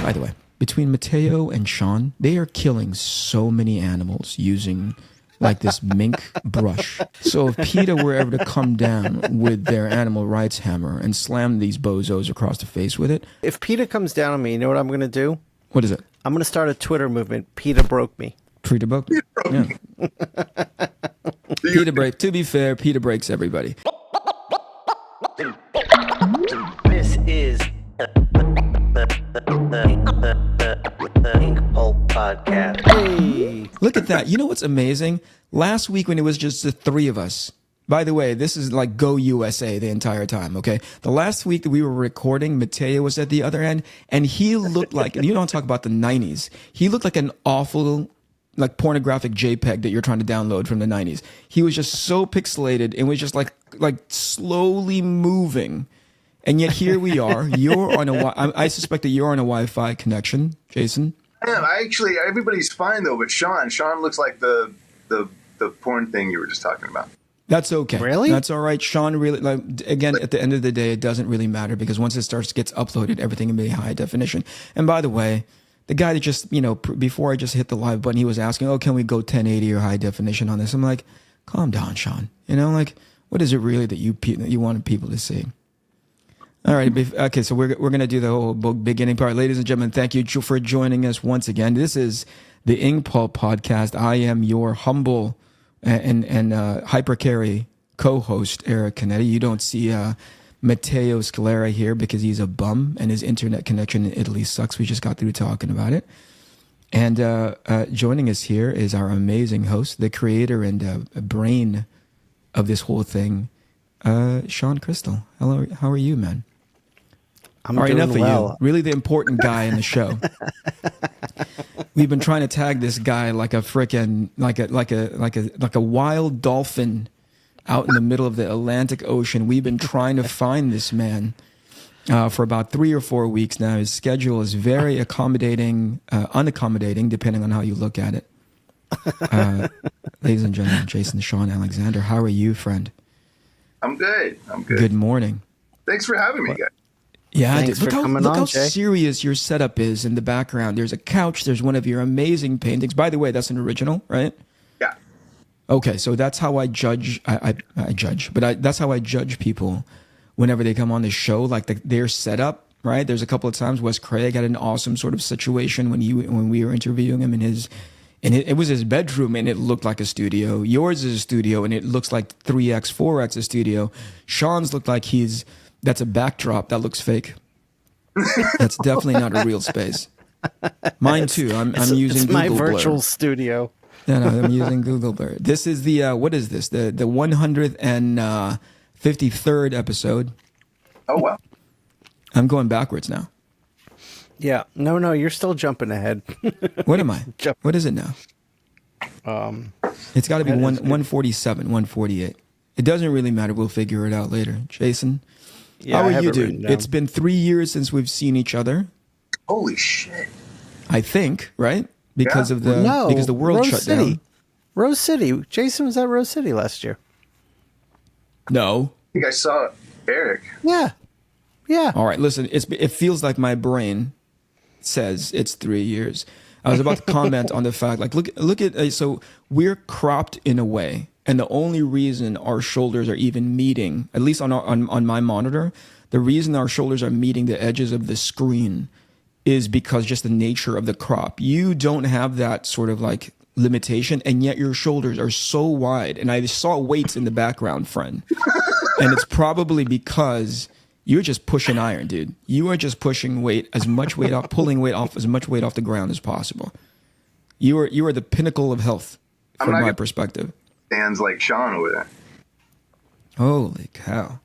By the way, between Mateo and Shawn, they are killing so many animals using like this mink brush. So if PETA were ever to come down with their animal rights hammer and slam these bozos across the face with it. If PETA comes down on me, you know what I'm going to do? What is it? I'm going to start a Twitter movement. PETA broke me. PETA broke me. Yeah. PETA break. To be fair, PETA breaks everybody. This is the INKPULP podcast. Hey. Look at that. You know what's amazing? Last week when it was just the three of us, by the way, this is like Go USA the entire time, okay? The last week that we were recording, Mateo was at the other end, and he looked like, and you don't talk about the 90s, he looked like an awful, like pornographic JPEG that you're trying to download from the 90s. He was just so pixelated and was just like slowly moving. And yet here we are. You're on I suspect that you're on a Wi-Fi connection, Jason. I am. Everybody's fine though, but Shawn looks like the porn thing you were just talking about. That's okay. Really? That's all right. Shawn really, like, again, at the end of the day, it doesn't really matter because once it gets uploaded, everything will be high definition. And by the way, the guy that just, before I just hit the live button, he was asking, oh, can we go 1080 or high definition on this? I'm like, calm down, Shawn. Like, what is it really that you wanted people to see? All right. Okay. So we're going to do the whole beginning part. Ladies and gentlemen, thank you for joining us once again. This is the INKPULP podcast. I am your humble and hypercarry co-host, Eric Canetti. You don't see Matteo Scalera here because he's a bum and his internet connection in Italy sucks. We just got through talking about it. And joining us here is our amazing host, the creator and brain of this whole thing, Shawn Crystal. Hello, how are you, man? I'm all right, doing enough well. of you. Really the important guy in the show. We've been trying to tag this guy like a frickin' like a wild dolphin out in the middle of the Atlantic Ocean. We've been trying to find this man for about 3 or 4 weeks now. His schedule is very unaccommodating, depending on how you look at it. Ladies and gentlemen, Jason Shawn Alexander, how are you, friend? I'm good. Good morning. Thanks for having me, guys. Yeah, Thanks for coming look on, how Jay. serious your setup is in the background. There's a couch. There's one of your amazing paintings. By the way, that's an original, right? Yeah. Okay, so that's how I judge. That's how I judge people whenever they come on the show. Like their setup, right? There's a couple of times Wes Craig had an awesome sort of situation when we were interviewing him it was his bedroom and it looked like a studio. Yours is a studio and it looks like 3x, 4x a studio. Shawn's looked like that's a backdrop that looks fake. That's definitely not a real space. Mine too. I'm using Google my Blur. virtual studio. No, I'm using Google Blur. This is the what is this? The 153rd episode. Oh wow. I'm going backwards now. Yeah. No, you're still jumping ahead. What am I? What is it now? It's got to be 147, 148. It doesn't really matter. We'll figure it out later. Jason, Yeah, how I are have you, it dude? written down. It's been 3 years since we've seen each other. Holy shit. I think, right? Because Yeah. of the No, because the world Rose shut City. down. Rose City. Jason was at Rose City last year. No. I think I saw Eric. Yeah. All right, listen, it feels like my brain says it's 3 years. I was about to comment on the fact, like, look at, so we're cropped in a way, and the only reason our shoulders are even meeting, at least on my monitor, the reason our shoulders are meeting the edges of the screen is because just the nature of the crop. You don't have that sort of like limitation, and yet your shoulders are so wide. And I saw weights in the background, friend, and it's probably because you're just pushing iron, dude. You are just pushing weight, as much weight off, pulling weight off, as much weight off the ground as possible. You are the pinnacle of health from my perspective. Stands like Shawn over there. Holy cow!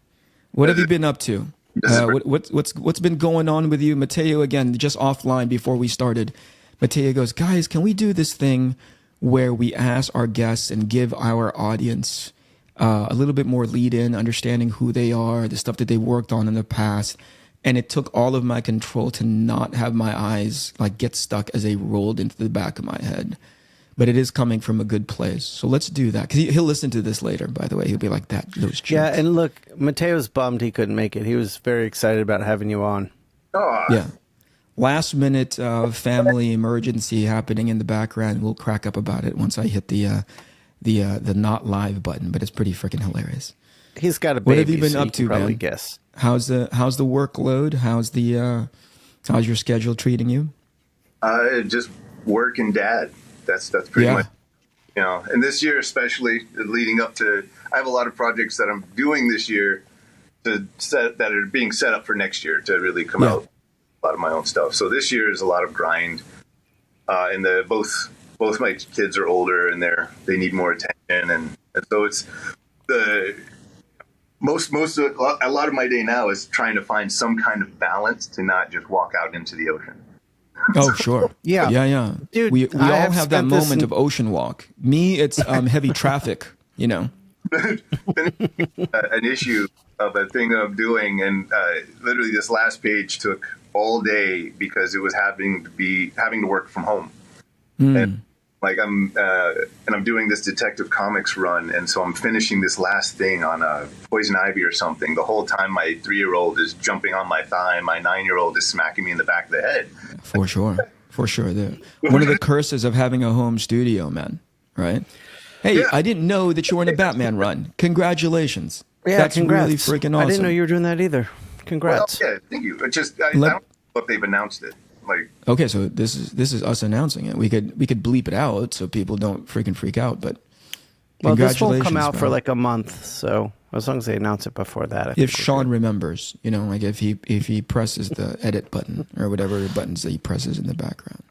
What have you been up to? What's been going on with you, Mateo? Again, just offline before we started, Mateo goes, guys, can we do this thing where we ask our guests and give our audience a little bit more lead in, understanding who they are, the stuff that they worked on in the past. And it took all of my control to not have my eyes like get stuck as they rolled into the back of my head. But it is coming from a good place. So let's do that. Because he'll listen to this later, by the way. He'll be like, those jokes. Yeah, and look, Mateo's bummed he couldn't make it. He was very excited about having you on. Oh, Yeah. last minute family emergency happening in the background. We'll crack up about it once I hit the not live button, but it's pretty freaking hilarious. He's got a baby. What have you been so up you to, can probably man? guess. How's the workload? How's your schedule treating you? Just work and dad. That's pretty Yeah. much, and this year, especially leading up to, I have a lot of projects that I'm doing this year that are being set up for next year to really come Yeah. out, a lot of my own stuff. So this year is a lot of grind. And both my kids are older and they need more attention. And so it's a lot of my day now is trying to find some kind of balance to not just walk out into the ocean. Oh, sure. Yeah. Dude, we I all have have that spent this moment in- of ocean walk. Me, it's heavy traffic, An issue of a thing that I'm doing, and literally this last page took all day because it was having to work from home. And like I'm doing this Detective Comics run, and so I'm finishing this last thing on Poison Ivy or something. The whole time my 3-year-old is jumping on my thigh, and my 9-year-old is smacking me in the back of the head. For sure. One of the curses of having a home studio, man, right? Hey, Yeah. I didn't know that you were in a Batman run. Congratulations. Yeah, That's congrats. really freaking awesome. I didn't know you were doing that either. Well, Congrats. yeah, thank you. It's just I don't know if they've announced it. Like, Okay, so this is us announcing it. We could bleep it out so people don't freaking freak out. But Well, this congratulations, won't come out for bro. like a month, so as long as they announce it before that. I If think we're Shawn good. remembers, like if he presses the edit button or whatever buttons that he presses in the background.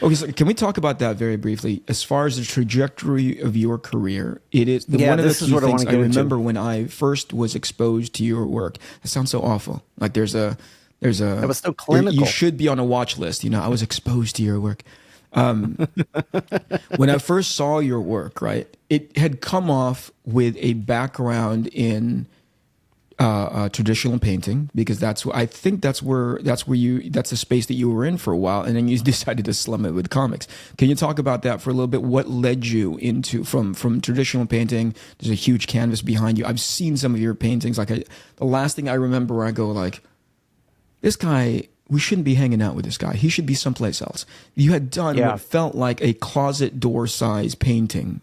Okay, so can we talk about that very briefly? As far as the trajectory of your career, it is Yeah, one of the this is key what I things wanna I get into. remember when I first was exposed to your work. It sounds so awful. Like there's a That was so you clinical. should be on a watch list. I was exposed to your work. When I first saw your work, right, it had come off with a background in traditional painting, because that's the space that you were in for a while, and then you decided to slum it with comics. Can you talk about that for a little bit? What led you into from traditional painting? There's a huge canvas behind you. I've seen some of your paintings. Like the last thing I remember where I go like, this guy, we shouldn't be hanging out with this guy. He should be someplace else. You had done Yeah. what felt like a closet door size painting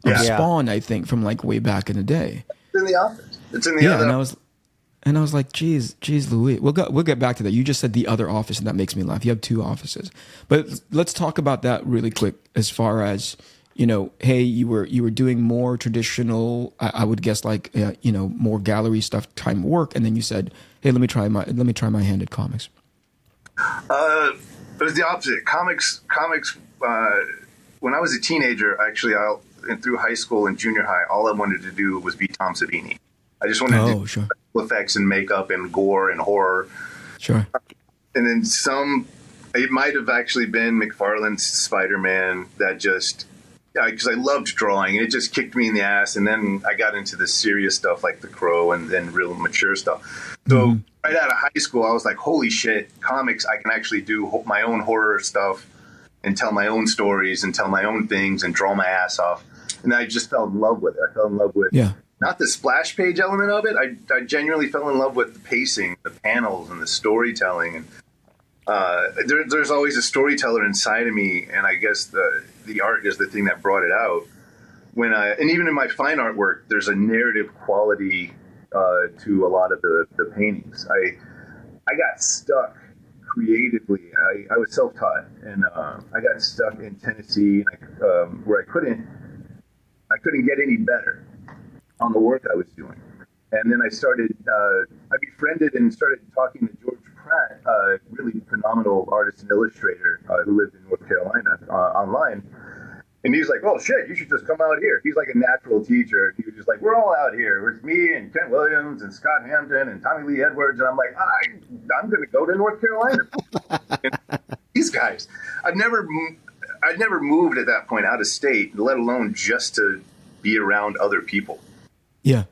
of Yeah. Spawn, I think, from like way back in the day. it's in the office. It's in the Yeah, other. and I was like, geez, Louis. We'll get back to that. You just said the other office, and that makes me laugh. You have 2 offices, but let's talk about that really quick. As far as hey, you were doing more traditional, I would guess like more gallery stuff, time work, and then you said, hey, let me try my hand at comics. It was the opposite. Comics. When I was a teenager, actually, and through high school and junior high, all I wanted to do was be Tom Savini. I just wanted to do Sure, effects and makeup and gore and horror. sure. And then it might have actually been McFarlane's Spider-Man that just, because I loved drawing, and it just kicked me in the ass. And then I got into the serious stuff like The Crow and then real mature stuff. So right out of high school, I was like, holy shit, comics, I can actually do my own horror stuff and tell my own stories and tell my own things and draw my ass off. And I just fell in love with it. I fell in love with not the splash page element of it. I genuinely fell in love with the pacing, the panels, and the storytelling. And there's always a storyteller inside of me, and I guess the art is the thing that brought it out. And even in my fine artwork, there's a narrative quality to a lot of the paintings. I got stuck creatively. I was self-taught, and I got stuck in Tennessee, where I couldn't get any better on the work I was doing. And then I befriended and started talking to George Pratt, a really phenomenal artist and illustrator who lived in North Carolina, online. And he's like, "Oh shit, you should just come out here." He's like a natural teacher. He was just like, "We're all out here. It's me and Kent Williams and Scott Hampton and Tommy Lee Edwards." And I'm like, I'm going to go to North Carolina. These guys, I'd never moved at that point out of state, let alone just to be around other people. Yeah.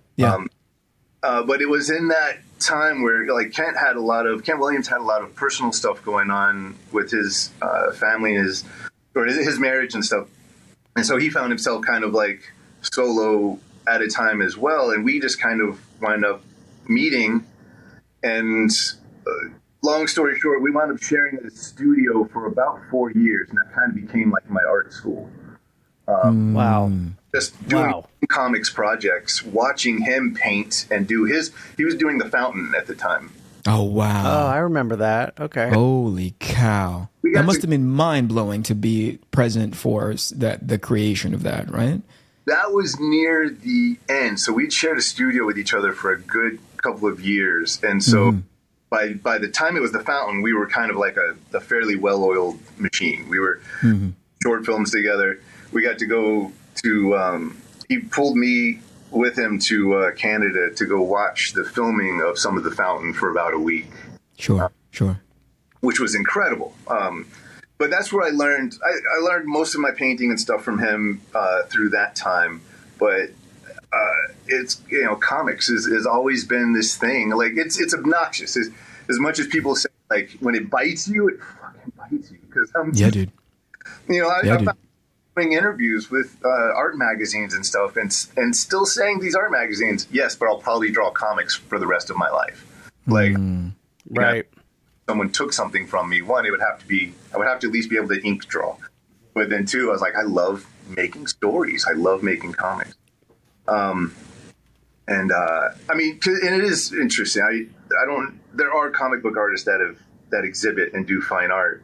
But it was in that time where like Kent Williams had a lot of personal stuff going on with his family and his marriage and stuff. And so he found himself kind of like solo at a time as well. And we just kind of wound up meeting and long story short, we wound up sharing a studio for about 4 years, and that kind of became like my art school. Wow. Just doing comics projects, watching him paint and do his. He was doing the fountain at the time. Oh, wow. Oh, I remember that. Okay. Holy cow. That must have been mind-blowing to be present for the creation of that, right? That was near the end. So we'd shared a studio with each other for a good couple of years. And so by the time it was the fountain, we were kind of like a fairly well-oiled machine. We were short films together. We got to go to, he pulled me with him to Canada to go watch the filming of some of the fountain for about a week. Sure. Which was incredible. But that's where I learned. I learned most of my painting and stuff from him through that time. But it's comics has always been this thing. Like it's obnoxious as much as people say. Like when it bites you, it fucking bites you. Because dude. I'm doing interviews with art magazines and stuff, and still saying these art magazines, yes, but I'll probably draw comics for the rest of my life. Like, right. Someone took something from me. One, I would have to at least be able to ink draw. But then two, I was like, I love making stories. I love making comics. I mean, and it is interesting. I don't. There are comic book artists that exhibit and do fine art.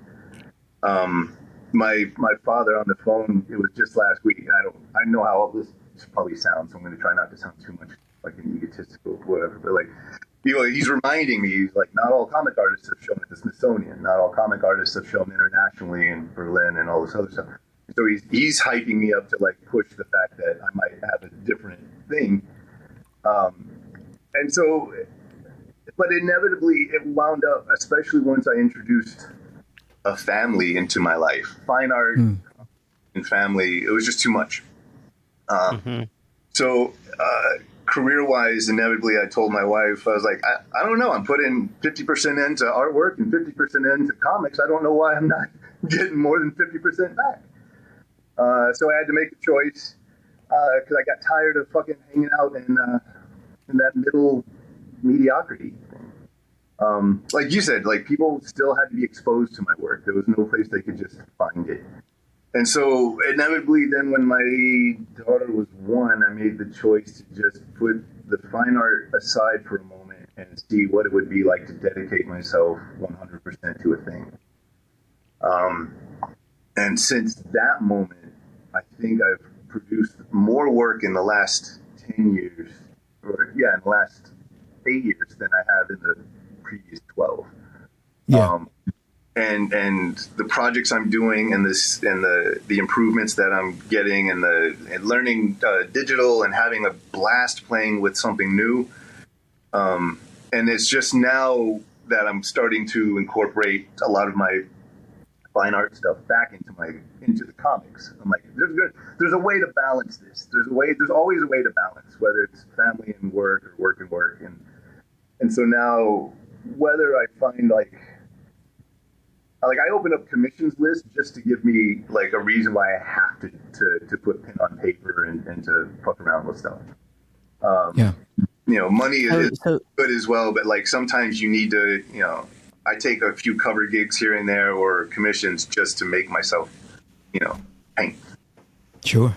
My father on the phone. It was just last week. I know how all this probably sounds. So I'm going to try not to sound too much like an egotistical, whatever. But like. He's reminding me, like, not all comic artists have shown at the Smithsonian. Not all comic artists have shown internationally in Berlin and all this other stuff. So he's hyping me up to, like, push the fact that I might have a different thing. And so, but inevitably it wound up, especially once I introduced a family into my life. Fine art and family, it was just too much. So, career-wise, inevitably, I told my wife, I was like, I don't know. I'm putting 50% into artwork and 50% into comics. I don't know why I'm not getting more than 50% back. So I had to make a choice because I got tired of fucking hanging out in that middle mediocrity thing. Like you said, like people still had to be exposed to my work. There was no place they could just find it. And so inevitably then when my daughter was 1, I made the choice to just put the fine art aside for a moment and see what it would be like to dedicate myself 100% to a thing. And since that moment, I think I've produced more work in the last 10 years, in the last 8 years than I have in the previous 12. Yeah. And the projects I'm doing and the improvements that I'm getting and learning digital and having a blast playing with something new. And it's just now that I'm starting to incorporate a lot of my fine art stuff back into the comics. I'm like, there's a way to balance this. There's always a way to balance, whether it's family and work or work and work. And so now whether I find like I open up commissions list just to give me like a reason why I have to put pen on paper and to fuck around with stuff. Money is good as well, but like sometimes you need to, I take a few cover gigs here and there or commissions just to make myself, paint. Sure.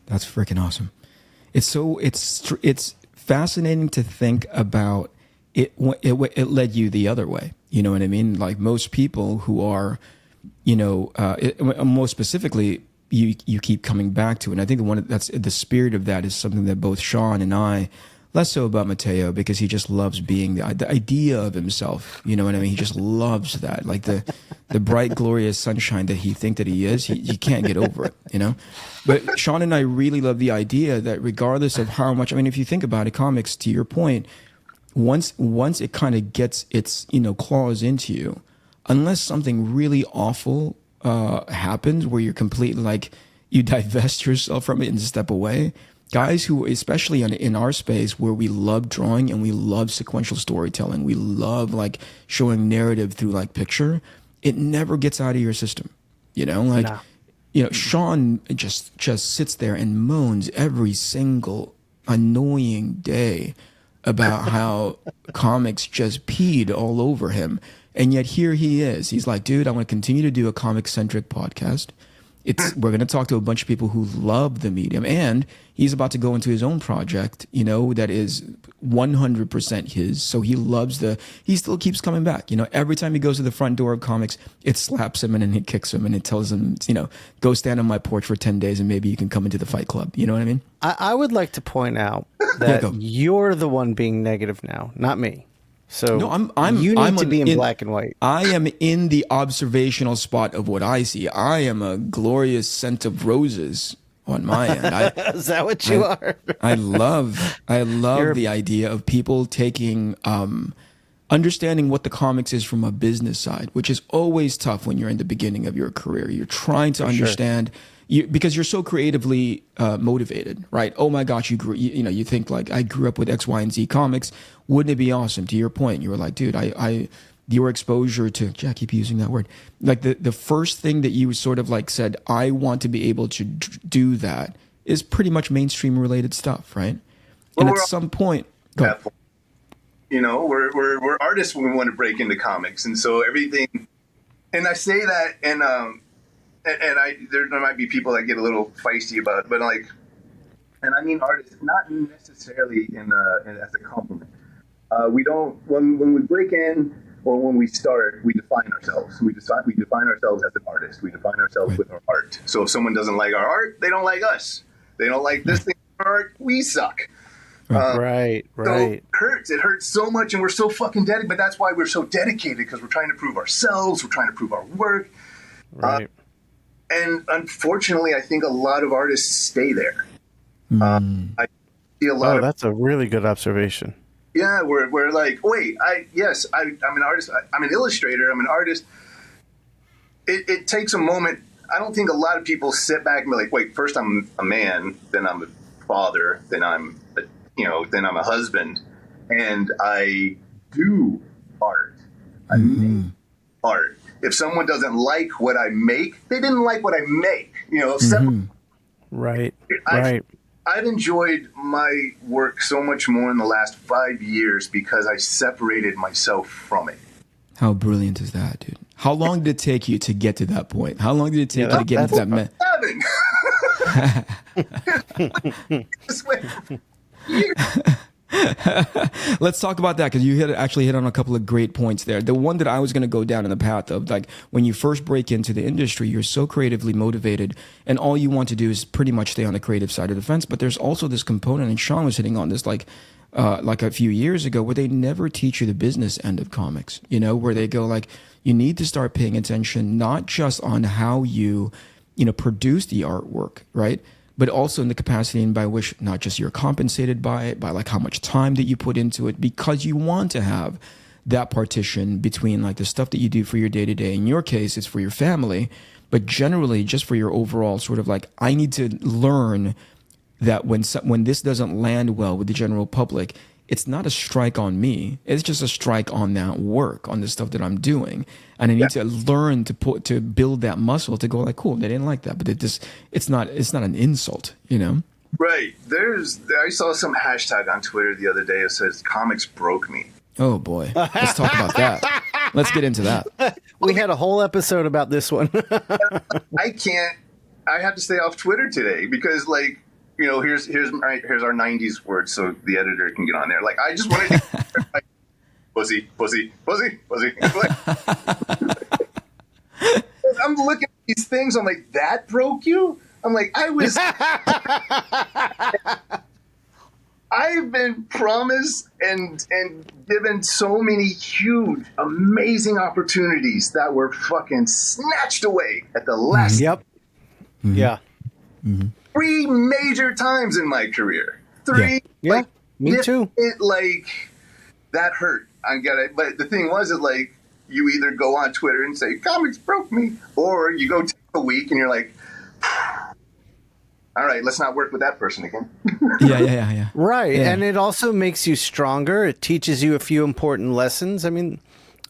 That's freaking awesome. It's fascinating to think about it led you the other way. You know what I mean? Like most people who are, most specifically, you keep coming back to it. And I think that's the spirit of that is something that both Shawn and I, less so about Mateo because he just loves being the idea of himself. You know what I mean? He just loves that, like the bright, glorious sunshine that he thinks that he is. He can't get over it, But Shawn and I really love the idea that regardless of how much, I mean, if you think about it, comics, to your point. Once it kind of gets its claws into you, unless something really awful happens where you're completely like you divest yourself from it and step away. Guys who, especially in our space where we love drawing and we love sequential storytelling, we love like showing narrative through like picture. It never gets out of your system, Shawn just sits there and moans every single annoying day about how comics just peed all over him. And yet here he is. He's like, dude, I want to continue to do a comic-centric podcast. We're going to talk to a bunch of people who love the medium, and he's about to go into his own project, that is 100% his. So he still keeps coming back. Every time he goes to the front door of comics, it slaps him and then it kicks him and it tells him, go stand on my porch for 10 days and maybe you can come into the Fight Club. You know what I mean? I would like to point out that you're the one being negative now, not me. So no, you need to be in black and white. I am in the observational spot of what I see. I am a glorious scent of roses on my end. Is that what you are? I love the idea of people taking, understanding what the comics is from a business side, which is always tough when you're in the beginning of your career. You're trying to understand. Because you're so creatively motivated, right? Oh my gosh, you think like, I grew up with X, Y, and Z comics. Wouldn't it be awesome? To your point, you were like, dude, your exposure to, I keep using that word. Like the first thing that you sort of like said, I want to be able to do that is pretty much mainstream related stuff, right? And at some point, we're artists when we want to break into comics. And so everything, and I say that, and there might be people that get a little feisty about it, but and I mean artists, not necessarily as a compliment. We don't, when we break in or when we start, we define ourselves. We define ourselves as an artist. We define ourselves with our art. So if someone doesn't like our art, they don't like us. They don't like this thing, our art, we suck. Right. So it hurts so much, and we're so fucking dedicated, but that's why we're so dedicated, because we're trying to prove ourselves, we're trying to prove our work. Right. And unfortunately, I think a lot of artists stay there. I see a lot. That's a really good observation. Yeah, we're like, wait, I'm an artist. I'm an illustrator. I'm an artist. It takes a moment. I don't think a lot of people sit back and be like, wait, first I'm a man, then I'm a father, then I'm a husband, and I do art. I make art. If someone doesn't like what I make, they didn't like what I make. Right. I've enjoyed my work so much more in the last 5 years because I separated myself from it. How brilliant is that, dude? How long did it take you to get to that point? How long did it take you to get into that mess? 7. Let's talk about that, because you actually hit on a couple of great points there. The one that I was going to go down in the path of, like, when you first break into the industry, you're so creatively motivated and all you want to do is pretty much stay on the creative side of the fence. But there's also this component, and Shawn was hitting on this like a few years ago, where they never teach you the business end of comics, where they go like, you need to start paying attention, not just on how you produce the artwork, right? But also in the capacity and by which not just you're compensated by it, by like how much time that you put into it, because you want to have that partition between like the stuff that you do for your day to day. In your case, it's for your family, but generally just for your overall sort of like, I need to learn that when this doesn't land well with the general public, it's not a strike on me. It's just a strike on that work, on the stuff that I'm doing. And I need to learn to build that muscle to go like, cool, they didn't like that, but it's not an insult, Right. I saw some hashtag on Twitter the other day that says comics broke me. Oh boy. Let's talk about that. Let's get into that. We had a whole episode about this one. I have to stay off Twitter today because like, here's our 90s words so the editor can get on there. Like, I just wanted to like, pussy. I'm looking at these things. I'm like, that broke you? I'm like, I've been promised and given so many huge, amazing opportunities that were fucking snatched away at the last. Yep. Mm-hmm. Yeah. Mm-hmm. 3 major times in my career. 3. Yeah. Like, me too. That hurt. I get it. But the thing was, is like, you either go on Twitter and say, comics broke me, or you go take a week and you're like, all right, let's not work with that person again. Yeah. Right. Yeah. And it also makes you stronger. It teaches you a few important lessons. I mean,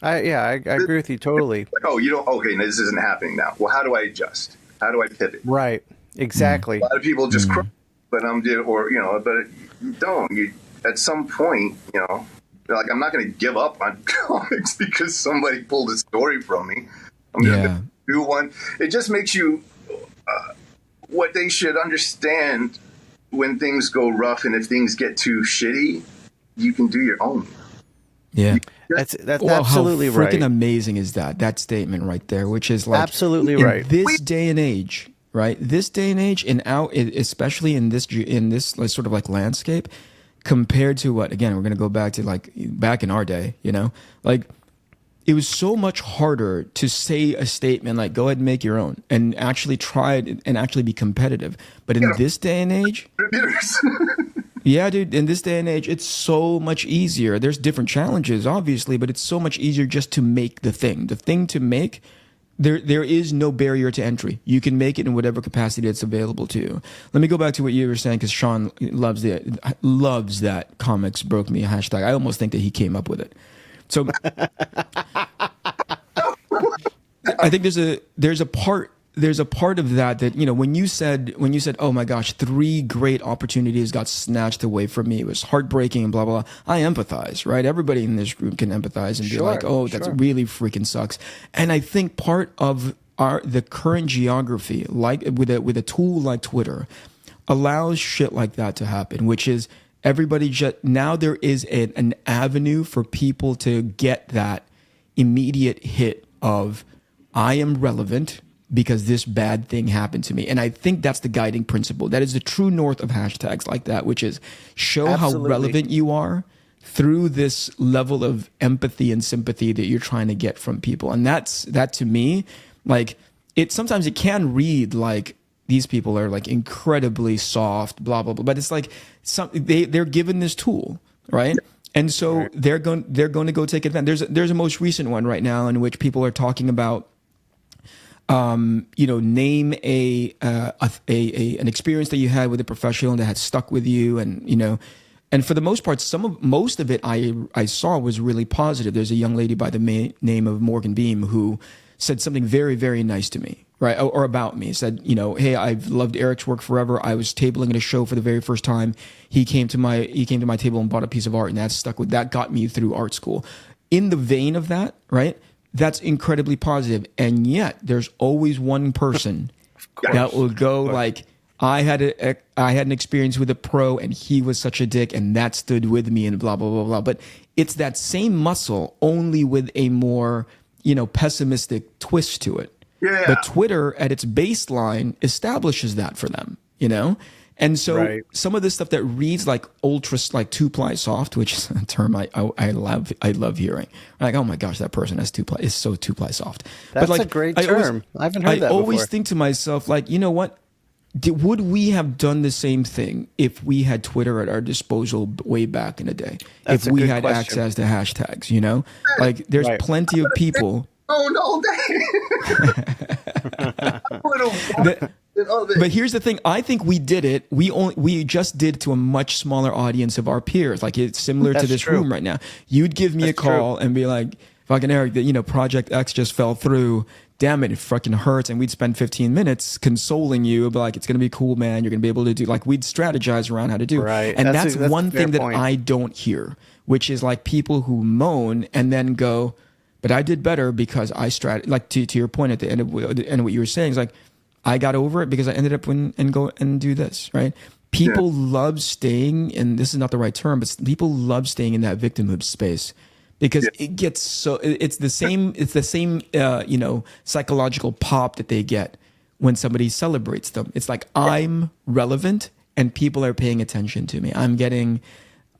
I agree with you totally. Like, okay, this isn't happening now. Well, how do I adjust? How do I pivot? Right. Exactly. A lot of people just cry, but but you don't. at some point, like I'm not going to give up on comics because somebody pulled a story from me. I'm going to do one. It just makes you what they should understand when things go rough and if things get too shitty, you can do your own. Yeah. That's absolutely how right. Freaking amazing is that statement right there, which is like absolutely in right. This day and age, right? This day and age, and out, especially in this like, sort of like landscape, compared to what? Again, we're gonna go back to like back in our day, like it was so much harder to say a statement like "Go ahead and make your own" and actually try it and actually be competitive. But in this day and age. Yeah, dude, in this day and age, it's so much easier. There's different challenges, obviously, but it's so much easier just to make the thing. The thing to make, there is no barrier to entry. You can make it in whatever capacity it's available to you. Let me go back to what you were saying, because Shawn loves that comics broke me hashtag. I almost think that he came up with it. So I think there's a part of that when you said, oh my gosh, 3 great opportunities got snatched away from me, it was heartbreaking and blah blah blah. I empathize, right? Everybody in this room can empathize and be like, oh, that's really freaking sucks. And I think part of the current geography, like with a tool like Twitter, allows shit like that to happen, which is everybody just now there is an avenue for people to get that immediate hit of I am relevant because this bad thing happened to me. And I think that's the guiding principle. That is the true north of hashtags like that, which is show how relevant you are through this level of empathy and sympathy that you're trying to get from people. And that to me, like sometimes it can read like these people are like incredibly soft, blah, blah, blah. But it's like they're given this tool, right? And so they're going to go take advantage. There's a most recent one right now in which people are talking about name an experience that you had with a professional that had stuck with you, and for the most part, most of it I saw was really positive. There's a young lady by the name of Morgan Beam who said something very, very nice to me, right? Or about me. Said, hey, I've loved Eric's work forever. I was tabling at a show for the very first time. He came to my table and bought a piece of art, and that got me through art school. In the vein of that, right? That's incredibly positive. And yet there's always one person that will go like, I had an experience with a pro and he was such a dick and that stood with me and blah, blah, blah, blah. But it's that same muscle only with a more, pessimistic twist to it. Yeah. But Twitter at its baseline establishes that for them, And so some of this stuff that reads like ultra, like 2-ply soft, which is a term I love hearing. Like, oh my gosh, that person has 2-ply is so 2-ply soft. That's a great term. I haven't heard that before. I always think to myself, like, you know what? Would we have done the same thing if we had Twitter at our disposal way back in the day? If we had access to hashtags, Like, there's plenty of people. Oh no! But here's the thing. I think we did it. We just did it to a much smaller audience of our peers. Like it's similar to this room right now. You'd give me a call and be like, "Fucking Eric, Project X just fell through. Damn it fucking hurts." And we'd spend 15 minutes consoling you, but like, "It's gonna be cool, man. You're gonna be able to do." Like we'd strategize around how to do. Right. And that's one thing that I don't hear, which is like people who moan and then go, "But I did better because I like to your point at the end of what you were saying is like, I got over it because I ended up and go and do this, right? People love staying, and this is not the right term, but people love staying in that victimhood space because it gets so it's the same psychological pop that they get when somebody celebrates them. It's like I'm relevant and people are paying attention to me. I'm getting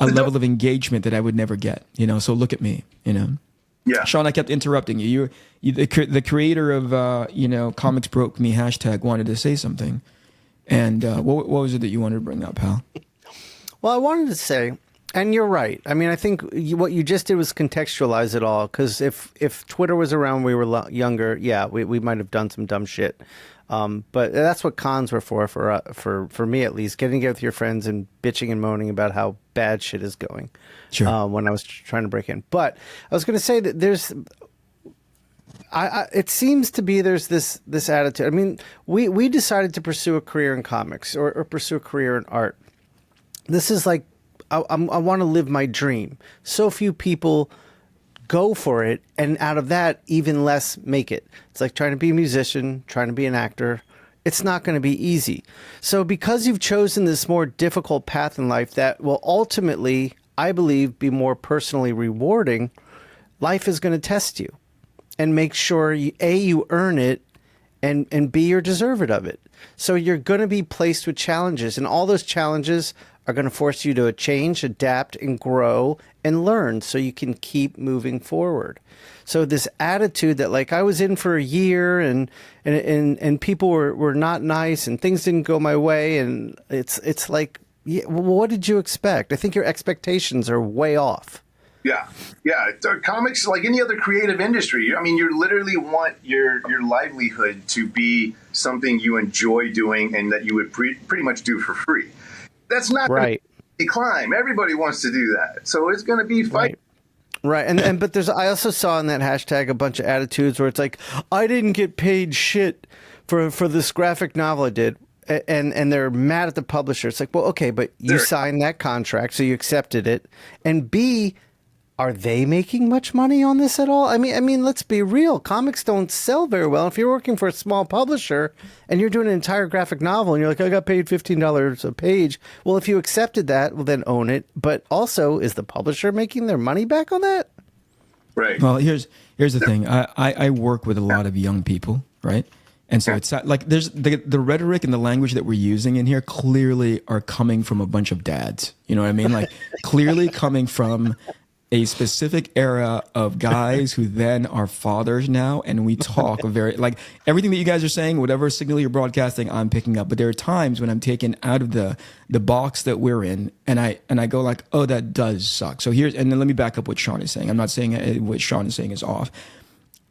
a level of engagement that I would never get, So look at me, Yeah, Shawn, I kept interrupting you. The creator of Comics Broke Me hashtag wanted to say something, and what was it that you wanted to bring up, pal? Well, I wanted to say, and you're right. I mean, I think what you just did was contextualize it all. Because if Twitter was around when we were younger, we might have done some dumb shit. But that's what cons were for me at least, getting together with your friends and bitching and moaning about how bad shit is going. Sure. When I was trying to break in. But I was going to say that it seems to be there's this attitude. I mean, we decided to pursue a career in comics or pursue a career in art. This is like I want to live my dream. So few people go for it, and out of that, even less make it. It's like trying to be a musician, trying to be an actor. It's not going to be easy. So because you've chosen this more difficult path in life that will ultimately, I believe, be more personally rewarding, life is going to test you and make sure you earn it, and B, you're deserving of it. So you're going to be placed with challenges, and all those challenges are going to force you to change, adapt, and grow and learn so you can keep moving forward. So this attitude that, like, I was in for a year and people were not nice and things didn't go my way, and it's like, yeah, well, what did you expect? I think your expectations are way off. Yeah. Comics, like any other creative industry, I mean, you literally want your livelihood to be something you enjoy doing and that you would pretty much do for free. That's not right. A climb. Everybody wants to do that. So it's going to be fight. Right. And but I also saw in that hashtag a bunch of attitudes where it's like, I didn't get paid shit for this graphic novel I did. And they're mad at the publisher. It's like, well, okay, but you signed that contract, so you accepted it. And B, are they making much money on this at all? I mean, let's be real. Comics don't sell very well. If you're working for a small publisher and you're doing an entire graphic novel and you're like, I got paid $15 a page. Well, if you accepted that, well, then own it. But also, is the publisher making their money back on that? Right. Well, here's the thing. I work with a lot of young people, right? And so it's like there's the rhetoric and the language that we're using in here clearly are coming from a bunch of dads. You know what I mean? Like clearly coming from a specific era of guys who then are fathers now, and we talk very, like, everything that you guys are saying, whatever signal you're broadcasting, I'm picking up. But there are times when I'm taken out of the box that we're in, and I go like, oh, that does suck. So and then let me back up what Shawn is saying. I'm not saying what Shawn is saying is off.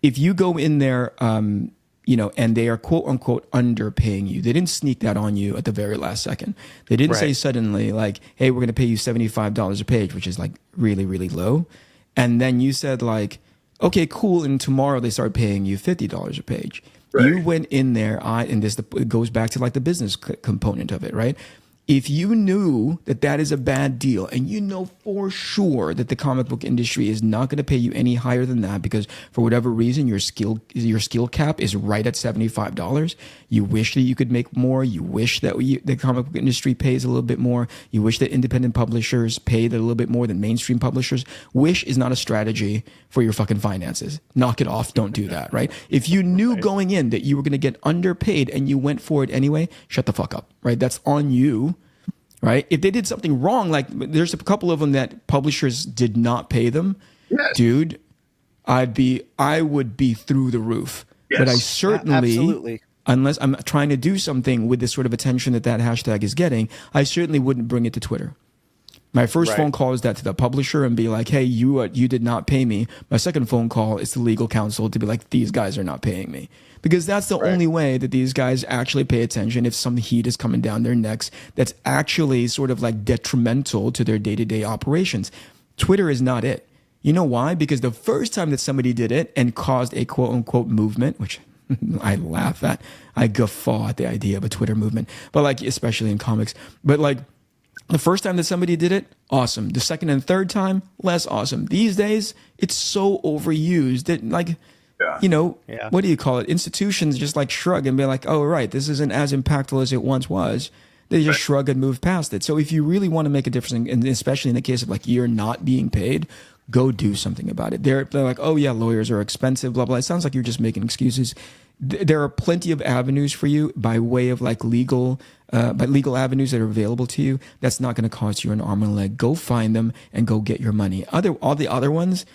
If you go in there, and they are quote unquote underpaying you. They didn't sneak that on you at the very last second. They didn't say suddenly like, hey, we're going to pay you $75 a page, which is like really, really low. And then you said like, okay, cool. And tomorrow they start paying you $50 a page. Right. You went in there, it goes back to like the business component of it, right? If you knew that is a bad deal, and you know for sure that the comic book industry is not going to pay you any higher than that because for whatever reason your skill cap is right at $75, you wish that you could make more. You wish that the comic book industry pays a little bit more. You wish that independent publishers paid a little bit more than mainstream publishers. Wish is not a strategy for your fucking finances. Knock it off. Don't do that, right? If you knew going in that you were going to get underpaid and you went for it anyway, shut the fuck up, right? That's on you. Right? If they did something wrong, like there's a couple of them that publishers did not pay them, dude, I would be through the roof. Yes. But I certainly, absolutely, unless I'm trying to do something with this sort of attention that hashtag is getting, I certainly wouldn't bring it to Twitter. My first phone call is that to the publisher and be like, hey, you did not pay me. My second phone call is to legal counsel to be like, these guys are not paying me. Because that's the only way that these guys actually pay attention if some heat is coming down their necks that's actually sort of like detrimental to their day-to-day operations. Twitter is not it. You know why? Because the first time that somebody did it and caused a quote-unquote movement, which I laugh at, I guffaw at the idea of a Twitter movement, but like especially in comics, but like the first time that somebody did it, awesome. The second and third time, less awesome. These days, it's so overused that like, what do you call it? Institutions just like shrug and be like, oh, right, this isn't as impactful as it once was. They just shrug and move past it. So if you really want to make a difference, and especially in the case of like you're not being paid, go do something about it. They're like, oh yeah, lawyers are expensive, blah, blah. It sounds like you're just making excuses. There are plenty of avenues for you by way of like legal avenues that are available to you. That's not going to cost you an arm and a leg. Go find them and go get your money. All the other ones,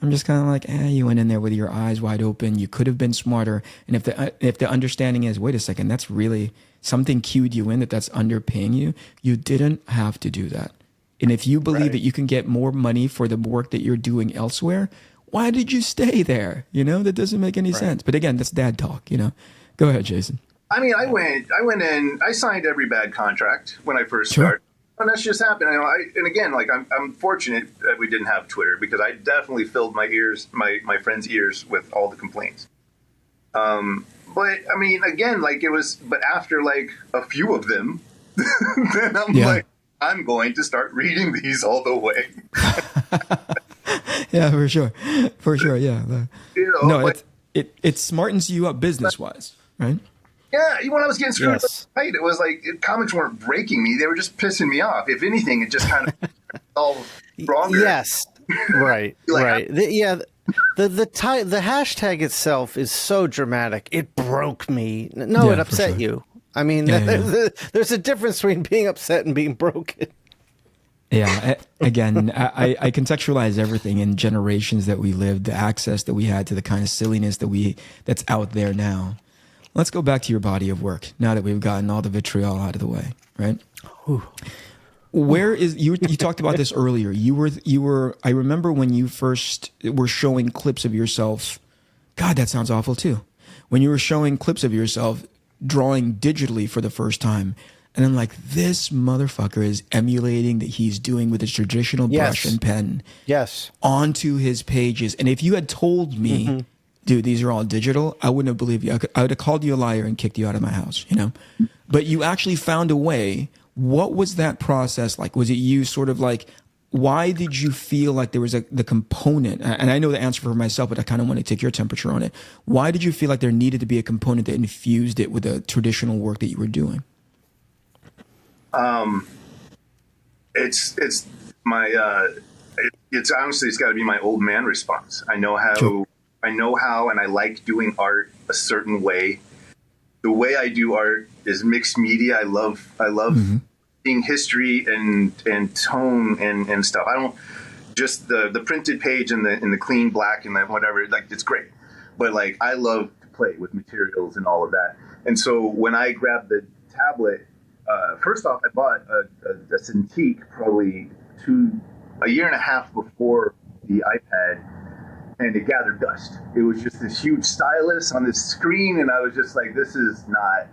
I'm just kind of like, you went in there with your eyes wide open. You could have been smarter. And if the understanding is, wait a second, that's really something cued you in that's underpaying you, you didn't have to do that. And if you believe that you can get more money for the work that you're doing elsewhere, why did you stay there? That doesn't make any sense. But again, that's dad talk, Go ahead, Jason. I mean, I went in, I signed every bad contract when I first started. And that's just happened. And again, like I'm fortunate that we didn't have Twitter because I definitely filled my friends' ears with all the complaints. But I mean, again, like but after like a few of them, then I'm like, I'm going to start reading these all the way. Yeah, for sure. For sure. Yeah. You know, No, like, it smartens you up business wise, right? yeah, even when I was getting screwed Yes. up, right, it was like comics weren't breaking me; they were just pissing me off. If anything, it just kind of all stronger. Yes. Right. Like, Right. The hashtag itself is so dramatic. It broke me. No, Yeah, it for upset sure. you. I mean, Yeah. there's a difference between being upset and being broken. Yeah. Again, I contextualize everything in generations that we lived, the access that we had to the kind of silliness that's out there now. Let's go back to your body of work now that we've gotten all the vitriol out of the way, right? Where is you talked about this earlier. You were I remember when you first were showing clips of yourself. God, that sounds awful too. When you were showing clips of yourself drawing digitally for the first time, and I'm like, this motherfucker is emulating that he's doing with his traditional brush Yes. and pen Yes. onto his pages. And if you had told me, dude, these are all digital, I wouldn't have believed you. I would have called you a liar and kicked you out of my house, you know? But you actually found a way. What was that process like? Was it you sort of like, why did you feel like there was the component? And I know the answer for myself, but I kind of want to take your temperature on it. Why did you feel like there needed to be a component that infused it with the traditional work that you were doing? It's my it's honestly, it's got to be my old man response. I know how, Sure. and I like doing art a certain way. The way I do art is mixed media. I love seeing history and tone and stuff. I don't just the printed page and the clean black and the whatever. Like, it's great, but like, I love to play with materials and all of that. And so when I grabbed the tablet, first off, I bought a Cintiq probably a year and a half before the iPad, and it gathered dust. It was just this huge stylus on this screen, and I was just like, this is not,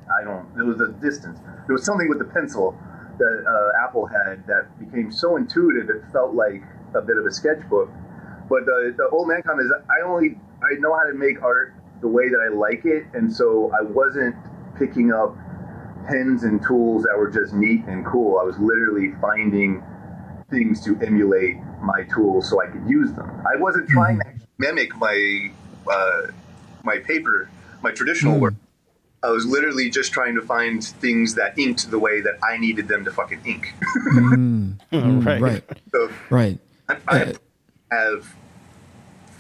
there was a distance. There was something with the pencil that Apple had that became so intuitive, it felt like a bit of a sketchbook. But the old man comment is, I know how to make art the way that I like it, and so I wasn't picking up pens and tools that were just neat and cool. I was literally finding things to emulate my tools so I could use them. I wasn't trying to mimic my traditional work. I was literally just trying to find things that inked the way that I needed them to fucking ink. Right. So Right. I have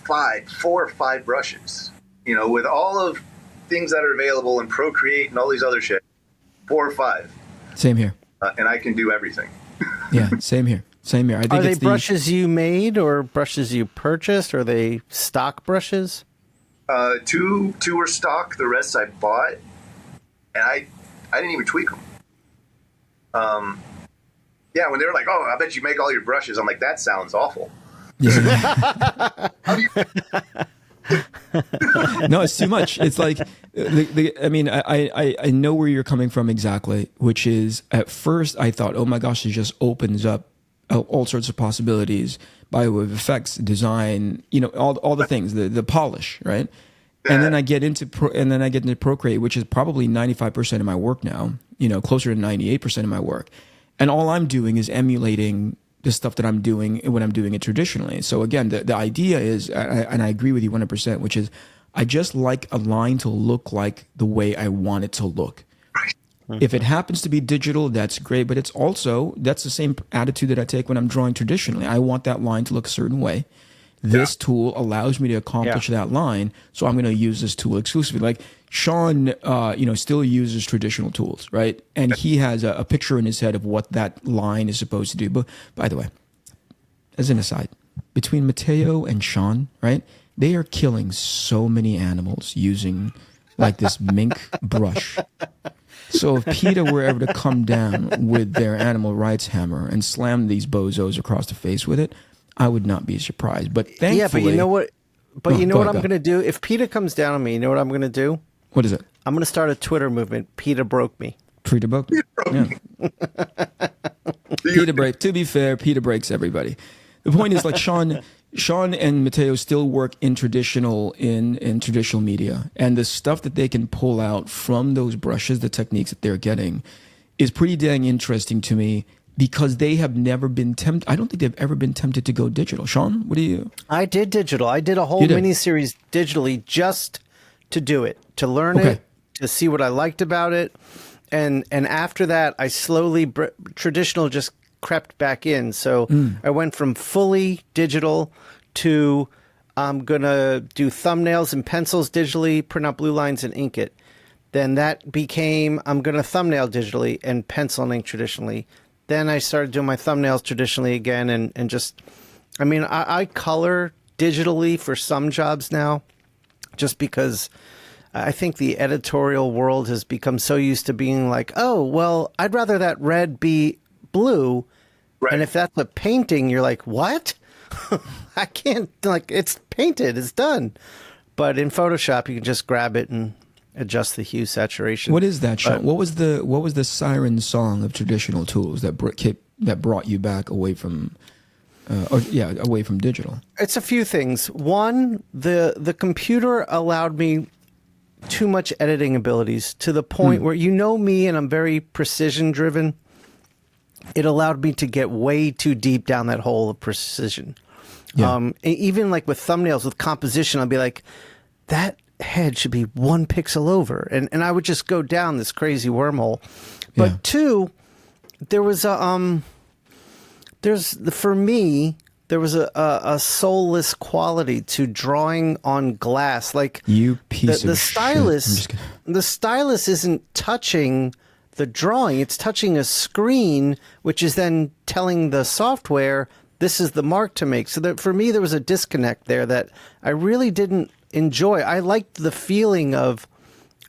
4 or 5 brushes, with all of things that are available in Procreate and all these other shit. 4 or 5. Same here. And I can do everything. Yeah, same here. Same here. I think Are they it's brushes you made or brushes you purchased? Or are they stock brushes? 2 were stock. The rest I bought, and I didn't even tweak them. Yeah, when they were like, "Oh, I bet you make all your brushes," I'm like, "That sounds awful." Yeah. No, it's too much. It's like, I mean, I know where you're coming from exactly, which is at first I thought, oh my gosh, it just opens up all sorts of possibilities, biowave effects, design, all the things, the polish, right? And then I get into Procreate, which is probably 95% of my work now, closer to 98% of my work. And all I'm doing is emulating the stuff that I'm doing when I'm doing it traditionally. So again, the idea is, and I agree with you 100%, which is I just like a line to look like the way I want it to look. If it happens to be digital, that's great, but that's the same attitude that I take when I'm drawing traditionally. I want that line to look a certain way. This tool allows me to accomplish that line, so I'm going to use this tool exclusively. Like Shawn, still uses traditional tools, right? And he has a picture in his head of what that line is supposed to do. But by the way, as an aside, between Mateo and Shawn, right, they are killing so many animals using like this mink brush. So if PETA were ever to come down with their animal rights hammer and slam these bozos across the face with it, I would not be surprised. But thankfully... Yeah, but you know what? But you know what I'm go. going to do? If PETA comes down on me, you know what I'm going to do? What is it? I'm going to start a Twitter movement. PETA broke me. PETA broke? Yeah. PETA break. To be fair, PETA breaks everybody. The point is, like, Shawn and Mateo still work in traditional media, and the stuff that they can pull out from those brushes, the techniques that they're getting, is pretty dang interesting to me. because they have never been tempted. I don't think they've ever been tempted to go digital. Shawn, what do you? I did digital. I did a whole miniseries digitally just to do it, to learn it, to see what I liked about it. And after that, I slowly, traditional just crept back in. So I went from fully digital to I'm going to do thumbnails and pencils digitally, print out blue lines and ink it. Then that became, I'm going to thumbnail digitally and pencil and ink traditionally. Then I started doing my thumbnails traditionally again and just, I mean, I color digitally for some jobs now just because I think the editorial world has become so used to being like, oh, well, I'd rather that red be blue. Right. And if that's a painting, you're like, what? I can't, like, it's painted, it's done. But in Photoshop, you can just grab it and adjust the hue saturation. What is that, Shawn? What was the siren song of traditional tools that brought you back away from away from digital? It's a few things. One, the computer allowed me too much editing abilities to the point where, you know me, and I'm very precision driven. It allowed me to get way too deep down that hole of precision. Yeah. Even like with thumbnails, with composition, I'll be like, that head should be 1 pixel over. And I would just go down this crazy wormhole. But two, there was for me, there was a soulless quality to drawing on glass. Like you piece of stylus, the stylus isn't touching the drawing. It's touching a screen, which is then telling the software, this is the mark to make. So that for me, there was a disconnect there that I really didn't enjoy. I liked the feeling of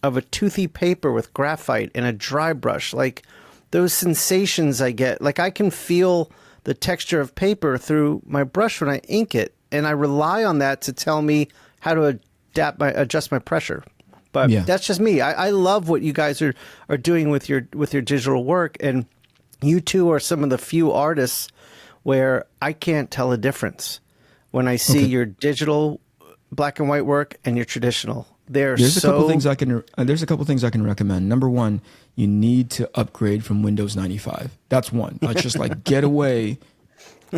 a toothy paper with graphite and a dry brush, like those sensations I get. Like I can feel the texture of paper through my brush when I ink it, and I rely on that to tell me how to adjust my pressure. But that's just me. I love what you guys are doing with your digital work, and you two are some of the few artists where I can't tell a difference when I see your digital black and white work and your traditional. There's a couple things I can recommend. Number one, you need to upgrade from Windows 95. That's one. Let's just like get away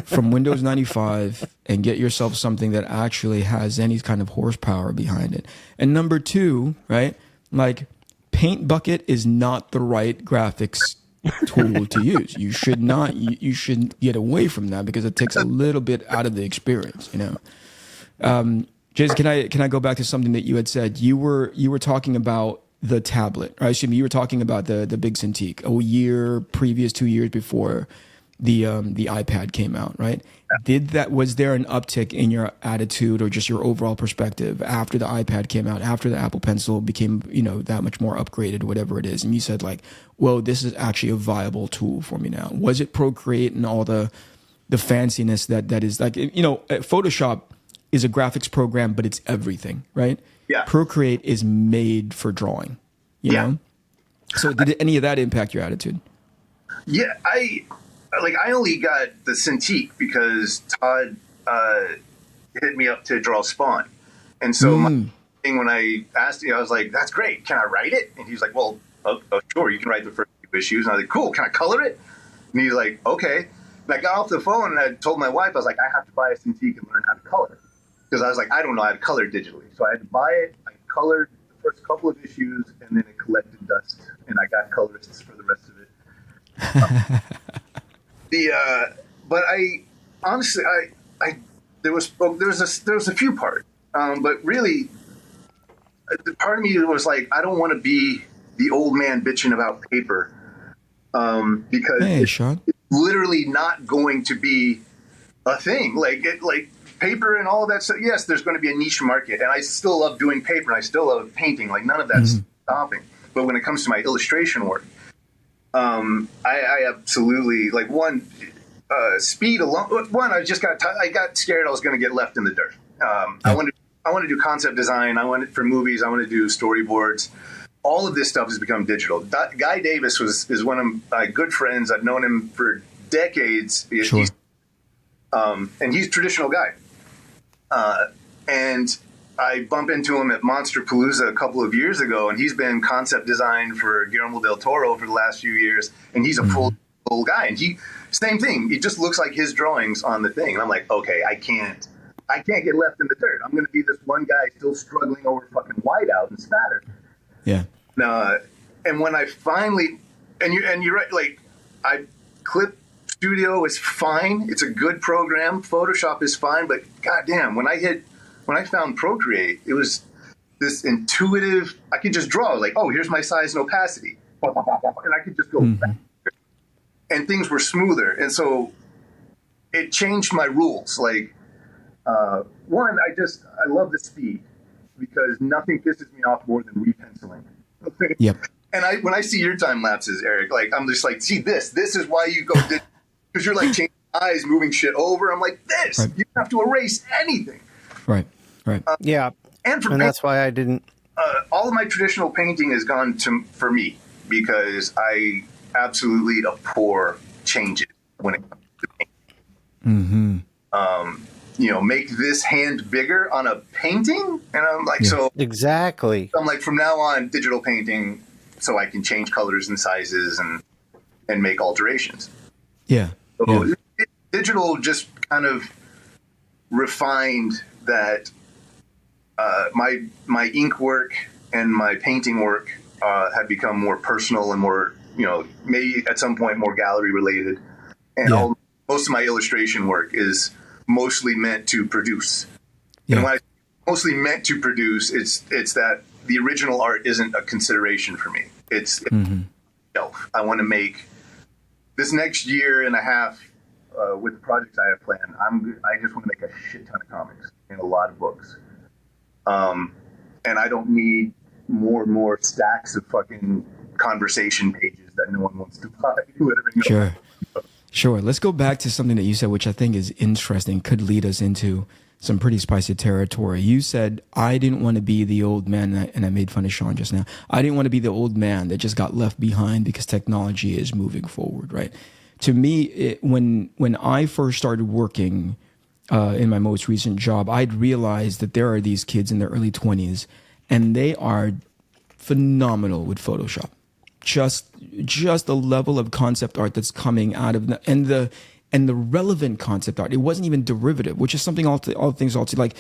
from Windows 95 and get yourself something that actually has any kind of horsepower behind it. And number two, right? Like Paint Bucket is not the right graphics tool to use. You should not. You should get away from that because it takes a little bit out of the experience. You know. Jason, can I go back to something that you had said? You were talking about the tablet, right? Excuse me, you were talking about the Big Cintiq previous 2 years before the iPad came out, right? Was there an uptick in your attitude or just your overall perspective after the iPad came out, after the Apple Pencil became, that much more upgraded, whatever it is, and you said like, whoa, this is actually a viable tool for me now? Was it Procreate and all the fanciness that is like, Photoshop is a graphics program, but it's everything, right? Yeah. Procreate is made for drawing, you know? So did any of that impact your attitude? Yeah, I only got the Cintiq because Todd hit me up to draw Spawn. And so my thing when I asked him, I was like, that's great. Can I write it? And he's like, well, sure, you can write the first few issues. And I was like, cool, can I color it? And he's like, okay. And I got off the phone and I told my wife, I was like, I have to buy a Cintiq and learn how to color. Because I was like, I don't know how to color digitally. So I had to buy it. I colored the first couple of issues, and then it collected dust, and I got colorists for the rest of it. But I honestly, there was a few parts, but really, the part of me was like, I don't want to be the old man bitching about paper, because it's literally not going to be a thing. Like paper and all of that stuff. Yes, there's going to be a niche market, and I still love doing paper, and I still love painting. Like none of that's stopping. But when it comes to my illustration work, I absolutely like speed alone. One, I got scared I was going to get left in the dirt. I want to do concept design. I want it for movies. I want to do storyboards. All of this stuff has become digital. Guy Davis is one of my good friends. I've known him for decades. Sure. And he's a traditional guy. And I bumped into him at Monster Palooza a couple of years ago, and he's been concept design for Guillermo del Toro for the last few years, and he's a full old guy, and same thing. It just looks like his drawings on the thing. And I'm like, okay, I can't get left in the dirt. I'm going to be this one guy still struggling over fucking whiteout and spatter. Yeah. And when I finally, and you're right, like, Clip Studio is fine. It's a good program. Photoshop is fine, but goddamn, when I found Procreate, it was this intuitive. I could just draw like, oh, here's my size and opacity, and I could just go back, and things were smoother. And so it changed my rules. Like, one, I love the speed because nothing pisses me off more than repenciling. Yep. And when I see your time lapses, Eric, like, I'm just like, see, this is why you go, because you're like changing eyes, moving shit over. I'm like, this, right. You don't have to erase anything. Right. Yeah. And that's why I didn't. All of my traditional painting has gone for me because I absolutely abhor changes when it comes to painting. Mm-hmm. Make this hand bigger on a painting. And I'm like, so. Exactly. I'm like, from now on, digital painting, so I can change colors and sizes and make alterations. Yeah. So digital just kind of refined that my ink work and my painting work have become more personal and more, maybe at some point more gallery related. And most of my illustration work is mostly meant to produce. Yeah. And when I mostly meant to produce, it's that the original art isn't a consideration for me. It's I want to make this next year and a half with the projects I have planned. I just want to make a shit ton of comics and a lot of books. And I don't need more and more stacks of fucking conversation pages that no one wants to buy. Whatever. Sure. Let's go back to something that you said, which I think is interesting, could lead us into some pretty spicy territory. You said, I didn't want to be the old man, and I made fun of Shawn just now. I didn't want to be the old man that just got left behind because technology is moving forward, right? To me, when I first started working in my most recent job, I'd realized that there are these kids in their early 20s, and they are phenomenal with Photoshop. Just the level of concept art that's coming out of and the relevant concept art. It wasn't even derivative, which is something all things like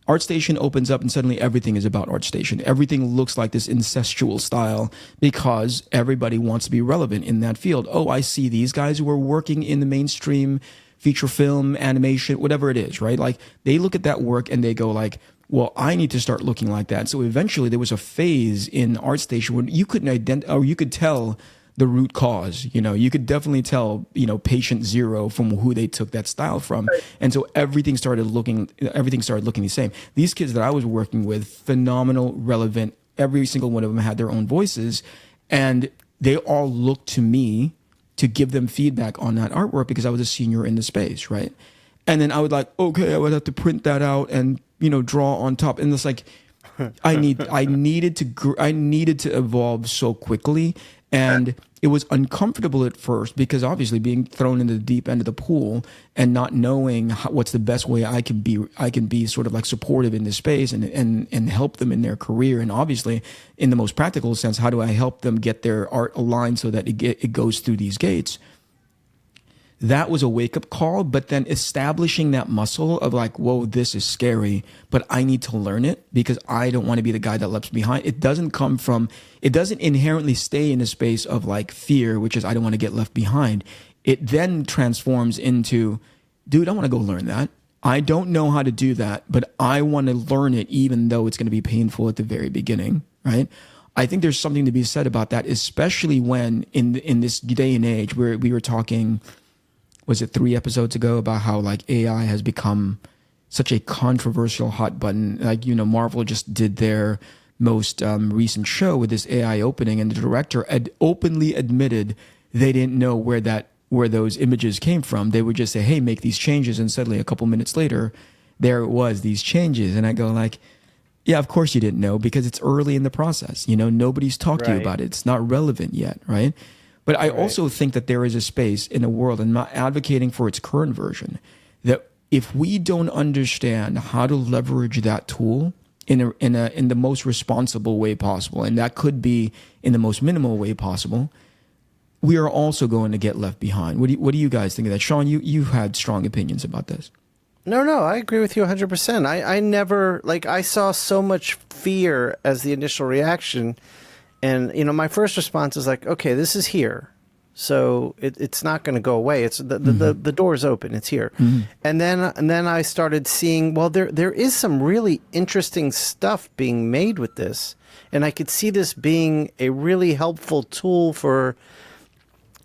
ArtStation opens up and suddenly everything is about ArtStation. Everything looks like this incestual style because everybody wants to be relevant in that field. Oh, I see these guys who are working in the mainstream feature film, animation, whatever it is, right? Like they look at that work and they go like, well, I need to start looking like that. So eventually there was a phase in ArtStation where you couldn't identify, or you could tell the root cause. You could definitely tell, patient zero from who they took that style from. And so everything started looking the same. These kids that I was working with, phenomenal, relevant, every single one of them had their own voices, and they all looked to me to give them feedback on that artwork because I was a senior in the space, right? And then I would I would have to print that out and, draw on top. And it's like, I needed to evolve so quickly. And it was uncomfortable at first because obviously being thrown into the deep end of the pool and not knowing what's the best way I can be sort of like supportive in this space and help them in their career. And obviously in the most practical sense, how do I help them get their art aligned so that it goes through these gates? That was a wake-up call, but then establishing that muscle of like, whoa, this is scary, but I need to learn it because I don't want to be the guy that left behind. It doesn't inherently stay in a space of like fear, which is I don't want to get left behind. It then transforms into, dude, I want to go learn that. I don't know how to do that, but I want to learn it even though it's going to be painful at the very beginning, right? I think there's something to be said about that, especially when in this day and age where we were talking, was it 3 episodes ago, about how like AI has become such a controversial hot button. Like, Marvel just did their most recent show with this AI opening, and the director had openly admitted they didn't know where those images came from. They would just say, hey, make these changes, and suddenly a couple minutes later, there it was, these changes. And I go like, yeah, of course you didn't know because it's early in the process. Nobody's talked to you about it. It's not relevant yet, right? But I also think that there is a space in the world, and I'm not advocating for its current version, that if we don't understand how to leverage that tool in the most responsible way possible, and that could be in the most minimal way possible, we are also going to get left behind. What do you guys think of that? Shawn, you've had strong opinions about this. No, I agree with you 100%. I never, like, I saw so much fear as the initial reaction. And, you know, my first response is like, okay, this is here. So it's not going to go away. It's the door's open. It's here. And then I started seeing, well, there is some really interesting stuff being made with this. And I could see this being a really helpful tool for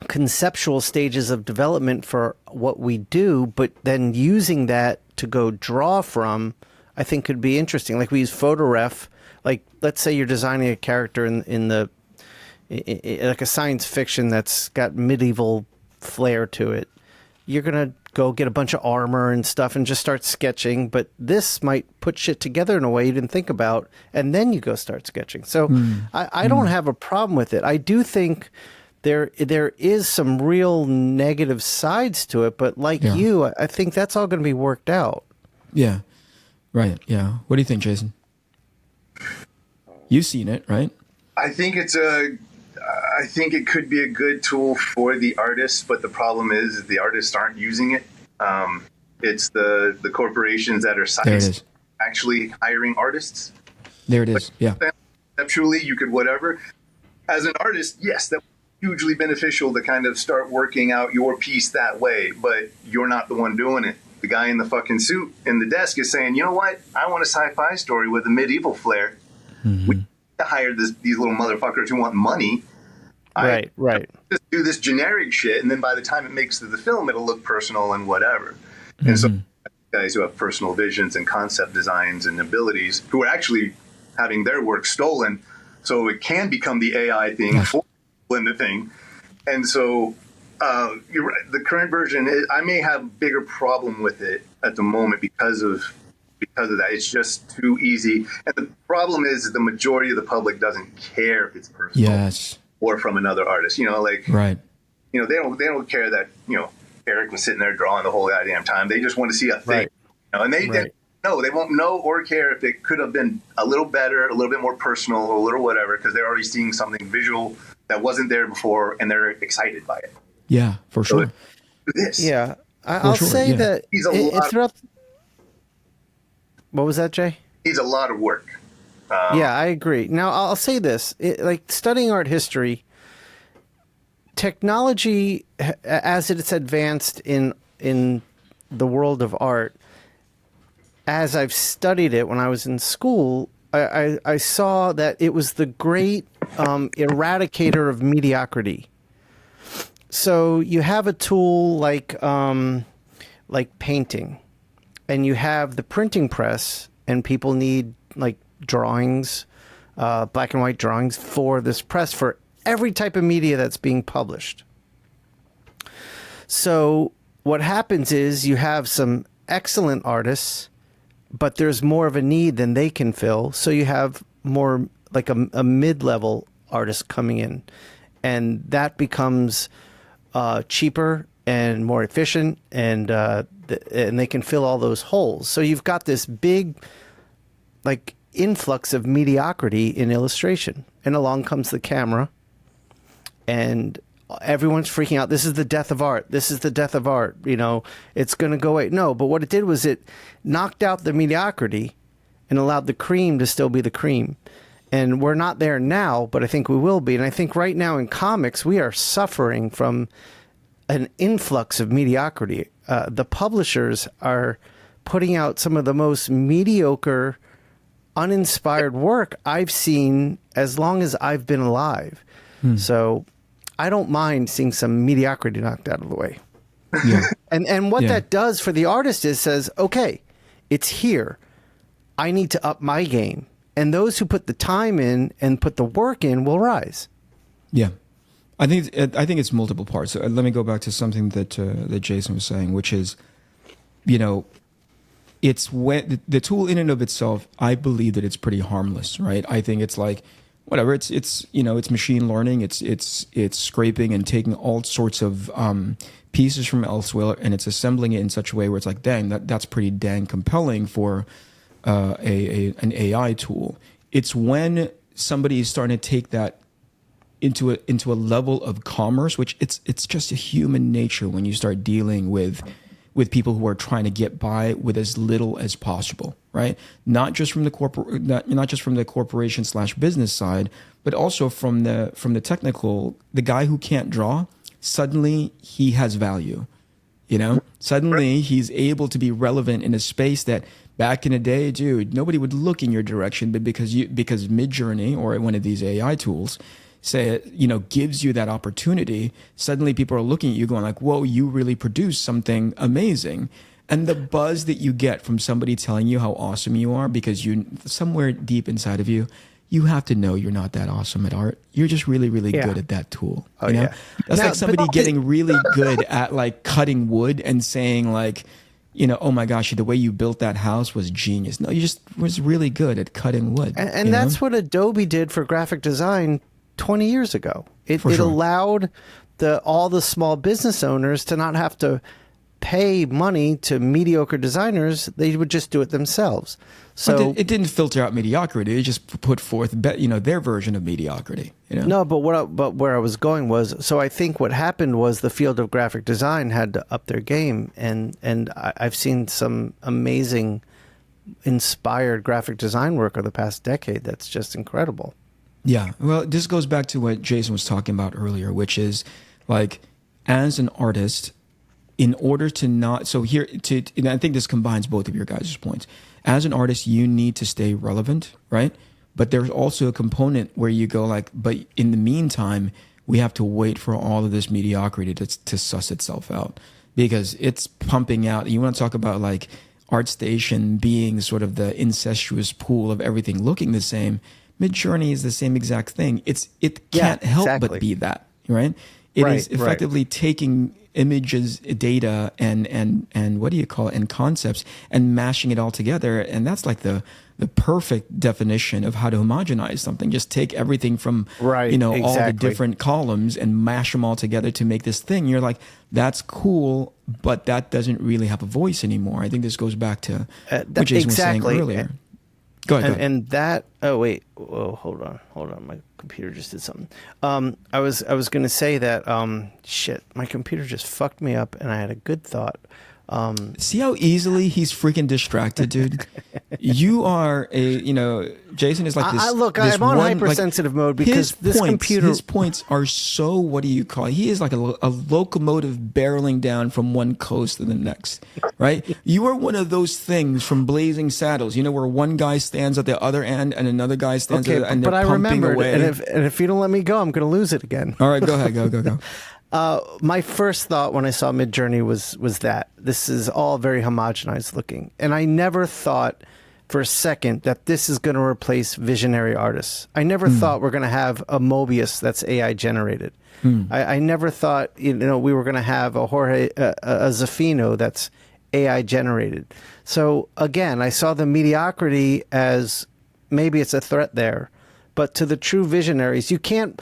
conceptual stages of development for what we do, but then using that to go draw from, I think could be interesting. Like we use PhotoRef. Like, let's say you're designing a character in like a science fiction that's got medieval flair to it. You're going to go get a bunch of armor and stuff and just start sketching, but this might put shit together in a way you didn't think about, and then you go start sketching. So I don't have a problem with it. I do think there is some real negative sides to it, but like you, I think that's all going to be worked out. Yeah. Right. Yeah. What do you think, Jason? You've seen it, right? I think I think it could be a good tool for the artists, but the problem is the artists aren't using it. It's the corporations that are actually hiring artists. There it is. Yeah. Conceptually, you could whatever. As an artist, yes, that hugely beneficial to kind of start working out your piece that way, but you're not the one doing it. The guy in the fucking suit in the desk is saying, you know what? I want a sci-fi story with a medieval flair. We hire these little motherfuckers who want money. Right. Just do this generic shit, and then by the time it makes to the film, it'll look personal and whatever. And so guys who have personal visions and concept designs and abilities who are actually having their work stolen, so it can become the AI thing for the thing. And so you're right. The current version I may have a bigger problem with it at the moment because of that. It's just too easy. And the problem is the majority of the public doesn't care if it's personal or from another artist. You know, like you know, they don't care that, you know, Eric was sitting there drawing the whole goddamn time. They just want to see a thing. You know, and they won't know or care if it could have been a little better, a little bit more personal, or a little whatever, because they're already seeing something visual that wasn't there before, and they're excited by it. Yeah, for sure. Yeah, I'll say that throughout. What was that, Jay? Needs a lot of work. Yeah, I agree. Now, I'll say this. Like, studying art history, technology, as it's advanced in the world of art, as I've studied it when I was in school, I saw that it was the great eradicator of mediocrity. So you have a tool like painting, and you have the printing press, and people need like drawings, black and white drawings for this press for every type of media that's being published. So what happens is you have some excellent artists, but there's more of a need than they can fill. So you have more like a mid-level artist coming in, and that becomes cheaper and more efficient, and they can fill all those holes. So you've got this big like influx of mediocrity in illustration, and along comes the camera, and everyone's freaking out. This is the death of art. This is the death of art. You know, it's going to go away. No, but what it did was it knocked out the mediocrity and allowed the cream to still be the cream. And we're not there now, but I think we will be. And I think right now in comics, we are suffering from an influx of mediocrity. The publishers are putting out some of the most mediocre, uninspired work I've seen as long as I've been alive. So I don't mind seeing some mediocrity knocked out of the way. Yeah. And what that does for the artist is says, okay, it's here. I need to up my game. And those who put the time in and put the work in will rise. Yeah. I think it's multiple parts. So let me go back to something that Jason was saying, which is, you know, it's when the tool in and of itself, I believe that it's pretty harmless, right? I think it's like, whatever, it's you know, it's machine learning, it's scraping and taking all sorts of pieces from elsewhere, and it's assembling it in such a way where it's like, dang, that's pretty dang compelling for an AI tool. It's when somebody is starting to take that into a level of commerce, which it's just a human nature when you start dealing with people who are trying to get by with as little as possible, right? Not just from the not just from the corporation / business side, but also from the technical. The guy who can't draw, suddenly he has value, you know. Suddenly he's able to be relevant in a space that back in the day, dude, nobody would look in your direction, but because Midjourney or one of these AI tools gives you that opportunity, suddenly people are looking at you going like, whoa, you really produce something amazing. And the buzz that you get from somebody telling you how awesome you are, because you somewhere deep inside of you, you have to know you're not that awesome at art. You're just really, really good at that tool. Oh, you know? yeah. That's Now, like somebody getting really good at like cutting wood and saying like, oh my gosh, the way you built that house was genius. No, you just was really good at cutting wood. And that's what Adobe did for graphic design 20 years ago. It allowed all the small business owners to not have to pay money to mediocre designers. They would just do it themselves. So it didn't filter out mediocrity. It just put forth, their version of mediocrity. No, but where I was going was, so I think what happened was the field of graphic design had to up their game, and I've seen some amazing, inspired graphic design work over the past decade. That's just incredible. Yeah, well, this goes back to what Jason was talking about earlier, which is like, as an artist, in order to not, and I think this combines both of your guys' points. As an artist, you need to stay relevant, right? But there's also a component where you go like, but in the meantime, we have to wait for all of this mediocrity to suss itself out, because it's pumping out. You want to talk about like ArtStation being sort of the incestuous pool of everything looking the same. Midjourney is the same exact thing. It can't help but be that, right? It is effectively taking images, data, and what do you call it, and concepts, and mashing it all together. And that's like the perfect definition of how to homogenize something. Just take everything from all the different columns and mash them all together to make this thing. You're like, that's cool, but that doesn't really have a voice anymore. I think this goes back to what Jason was saying earlier. Go ahead. And that. Oh wait. Oh, hold on. My computer just did something. I was going to say that. Shit. My computer just fucked me up, and I had a good thought. See how easily he's freaking distracted, dude. You are Jason is like this. I'm on hypersensitive mode because his points are so, what do you call it? He is like a locomotive barreling down from one coast to the next, right? You are one of those things from Blazing Saddles, where one guy stands at the other end and another guy stands at the other end, and they're pumping away. And if you don't let me go, I'm going to lose it again. All right, go ahead, go. My first thought when I saw Midjourney was that this is all very homogenized looking. And I never thought for a second that this is going to replace visionary artists. I never thought we're going to have a Mobius that's AI generated. I never thought we were going to have a Jorge a Zafino that's AI generated. So again, I saw the mediocrity as maybe it's a threat there. But to the true visionaries, you can't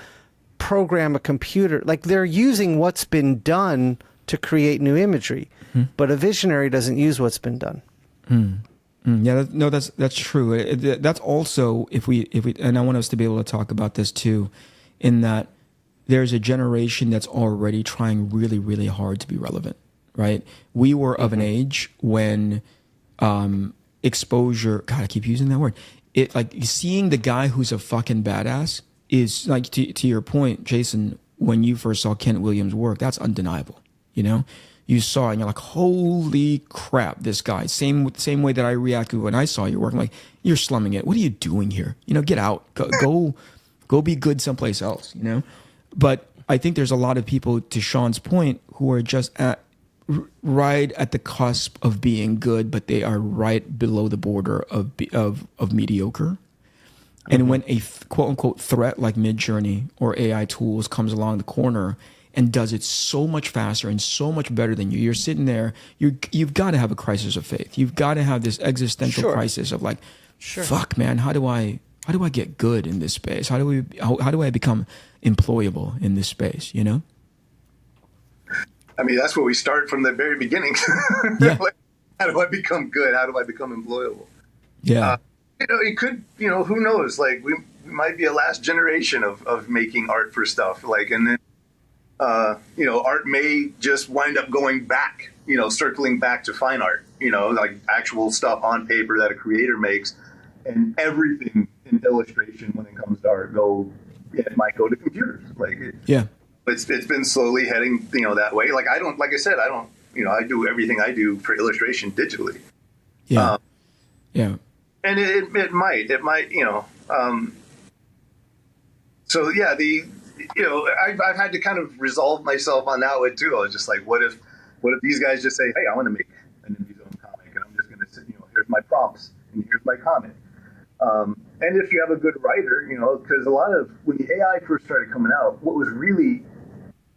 program a computer. Like, they're using what's been done to create new imagery, but a visionary doesn't use what's been done. Yeah, that's true. That's also, if we and I want us to be able to talk about this too, in that there's a generation that's already trying really, really hard to be relevant, right? We were of an age when exposure, God, I keep using that word. It, like, seeing the guy who's a fucking badass is, like, to your point, Jason, when you first saw Kent Williams' work, that's undeniable. You saw it and you're like, holy crap, this guy. Same way that I reacted when I saw your work. I'm like, you're slumming it. What are you doing here? Get out. Go be good someplace else, But I think there's a lot of people, to Shawn's point, who are just right at the cusp of being good, but they are right below the border of mediocre. And when a quote unquote threat like Midjourney or AI tools comes along the corner and does it so much faster and so much better than you, you're sitting there, you've got to have a crisis of faith. You've got to have this existential crisis of like, fuck, man, how do I get good in this space? How do I become employable in this space? I mean, that's where we start from the very beginning. Yeah. How do I become good? How do I become employable? Yeah. It could, who knows? Like, might be a last generation of making art for stuff. Like, and then, art may just wind up going back, circling back to fine art, like actual stuff on paper that a creator makes, and everything in illustration when it comes to art it might go to computers. Like, it's been slowly heading, that way. Like, I do everything I do for illustration digitally. Yeah. And it might, so yeah, I've had to kind of resolve myself on that way too. I was just like, what if these guys just say, hey, I want to make an indie zone comic, and I'm just going to sit, here's my prompts and here's my comic. And if you have a good writer, because a lot of, when the AI first started coming out, what was really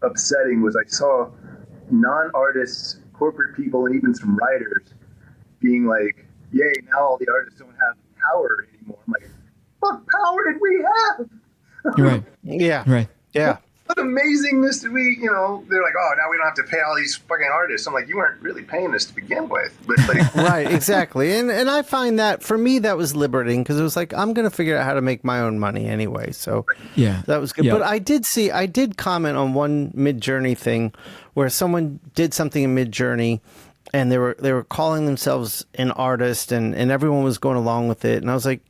upsetting was I saw non-artists, corporate people, and even some writers being like, yay, now all the artists don't have power anymore. I'm like, what power did we have? You're right. Yeah. Right. Yeah. What amazingness did we, they're like, oh, now we don't have to pay all these fucking artists. I'm like, you weren't really paying us to begin with. But like, Right, exactly. And I find that, for me, that was liberating, because it was like, I'm going to figure out how to make my own money anyway. So Yeah. that was good. Yeah. But I did comment on one Mid-Journey thing where someone did something in Mid-Journey, and they were calling themselves an artist, and everyone was going along with it. And I was like,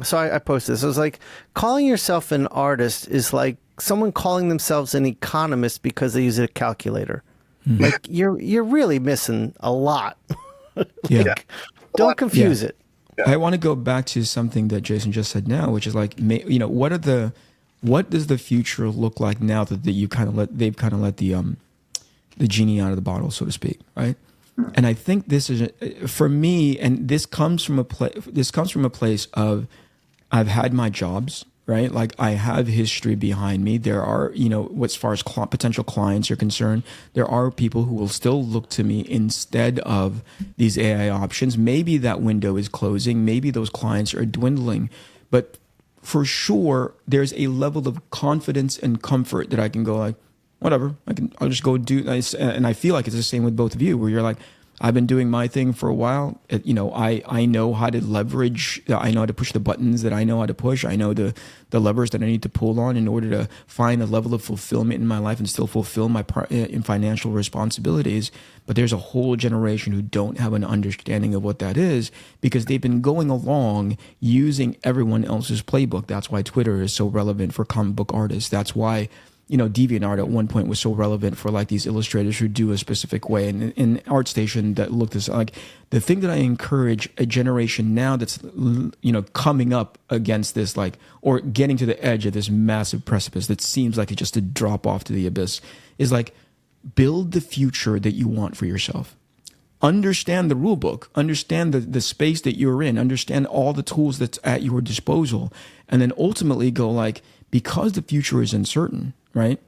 so I posted this. I was like, calling yourself an artist is like someone calling themselves an economist because they use a calculator. Mm-hmm. Like, you're really missing a lot. Yeah. Don't confuse it. Yeah. I want to go back to something that Jason just said now, which is like, what does the future look like now that they've kind of let the genie out of the bottle, so to speak, right? And I think this is, for me, and this comes from a place of, I've had my jobs, right? Like, I have history behind me. There are, as far as potential clients are concerned, there are people who will still look to me instead of these AI options. Maybe that window is closing. Maybe those clients are dwindling. But for sure, there's a level of confidence and comfort that I can go like, whatever, I'll just go do this. And I feel like it's the same with both of you, where you're like, I've been doing my thing for a while. I know how to leverage. I know how to push the buttons that I know how to push. I know the levers that I need to pull on in order to find a level of fulfillment in my life and still fulfill my financial responsibilities. But there's a whole generation who don't have an understanding of what that is, because they've been going along using everyone else's playbook. That's why Twitter is so relevant for comic book artists. That's why DeviantArt at one point was so relevant for like these illustrators who do a specific way, and in ArtStation that looked as like, the thing that I encourage a generation now that's coming up against this, like, or getting to the edge of this massive precipice that seems like it's just a drop off to the abyss, is like, build the future that you want for yourself. Understand the rule book, understand the space that you're in, understand all the tools that's at your disposal, and then ultimately go like, because the future is uncertain, right?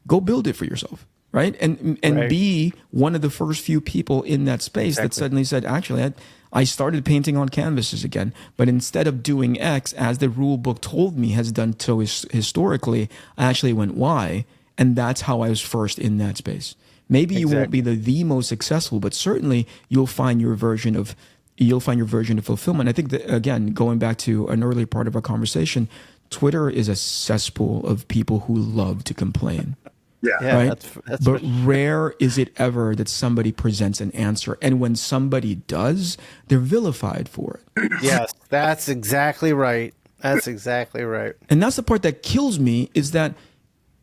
Go build it for yourself, right? And Right. be one of the first few people in that space that suddenly said, actually, I started painting on canvases again, but instead of doing X, as the rule book told me has done so historically, I actually went Y, and that's how I was first in that space. Maybe you won't be the most successful, but certainly you'll find your version of fulfillment. I think that, again, going back to an earlier part of our conversation, Twitter is a cesspool of people who love to complain. Yeah. Right? That's but rare is it ever that somebody presents an answer. And when somebody does, they're vilified for it. Yes, that's exactly right. That's exactly right. And that's the part that kills me, is that,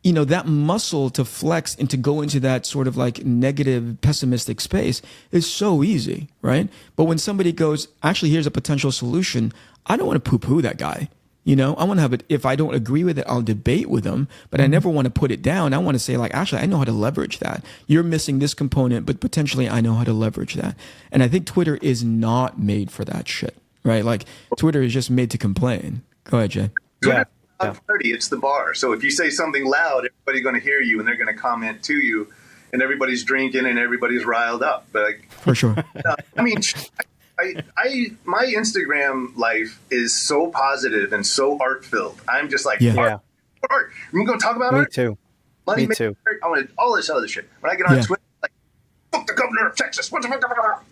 that muscle to flex and to go into that sort of like negative, pessimistic space is so easy, right? But when somebody goes, actually, here's a potential solution, I don't want to poo-poo that guy. I want to have it. If I don't agree with it, I'll debate with them, but I never want to put it down. I want to say, like, actually, I know how to leverage that. You're missing this component, but potentially I know how to leverage that. And I think Twitter is not made for that shit, right? Like, Twitter is just made to complain. Go ahead, Jay. Twitter's not a party, it's the bar. So if you say something loud, everybody's going to hear you, and they're going to comment to you, and everybody's drinking and everybody's riled up. But like, For sure. I mean, my Instagram life is so positive and so art filled. I'm just like, Yeah. art. We're going to talk about Me art. too. Money Me too. art. I want all this other shit. When I get on Yeah. Twitter, like, fuck the governor of Texas. What the fuck?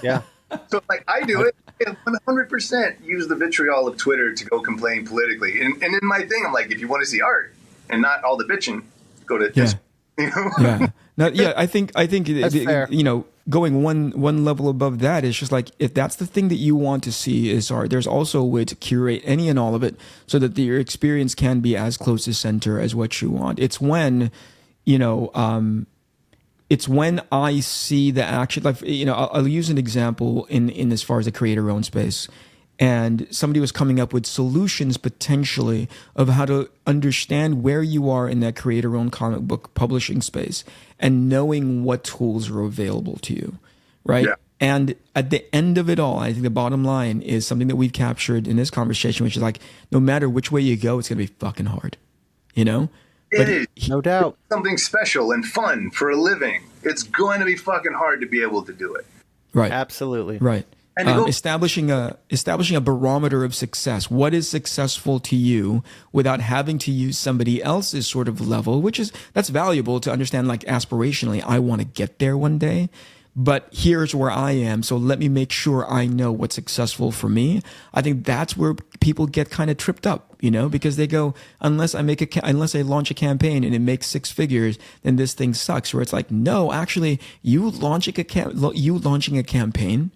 Yeah. So like I do it, 100% use the vitriol of Twitter to go complain politically. And in my thing, I'm like, if you want to see art and not all the bitching, go to Yeah. you know. Yeah. No, yeah, I think That's fair. you know, going one level above that is just like, if that's the thing that you want to see is art, there's also a way to curate any and all of it so that your experience can be as close to center as what you want. It's when, you know, it's when I see the action, like, you know, I'll use an example in as far as the creator owned space. And somebody was coming up with solutions potentially of how to understand where you are in that creator owned comic book publishing space and knowing what tools are available to you. Right. Yeah. And at the end of it all, I think the bottom line is something that we've captured in this conversation, which is like, no matter which way you go, it's going to be fucking hard, you know? It is No doubt. something special and fun for a living. It's going to be fucking hard to be able to do it. Right. Absolutely. Right. And to go- establishing a barometer of success. What is successful to you without having to use somebody else's sort of level, that's valuable to understand, like, aspirationally, I want to get there one day. But here's where I am, so let me make sure I know what's successful for me. I think that's where people get kind of tripped up, you know, because they go, unless I launch a campaign and it makes 6 figures, then this thing sucks. Where it's like, no, actually, you launching a campaign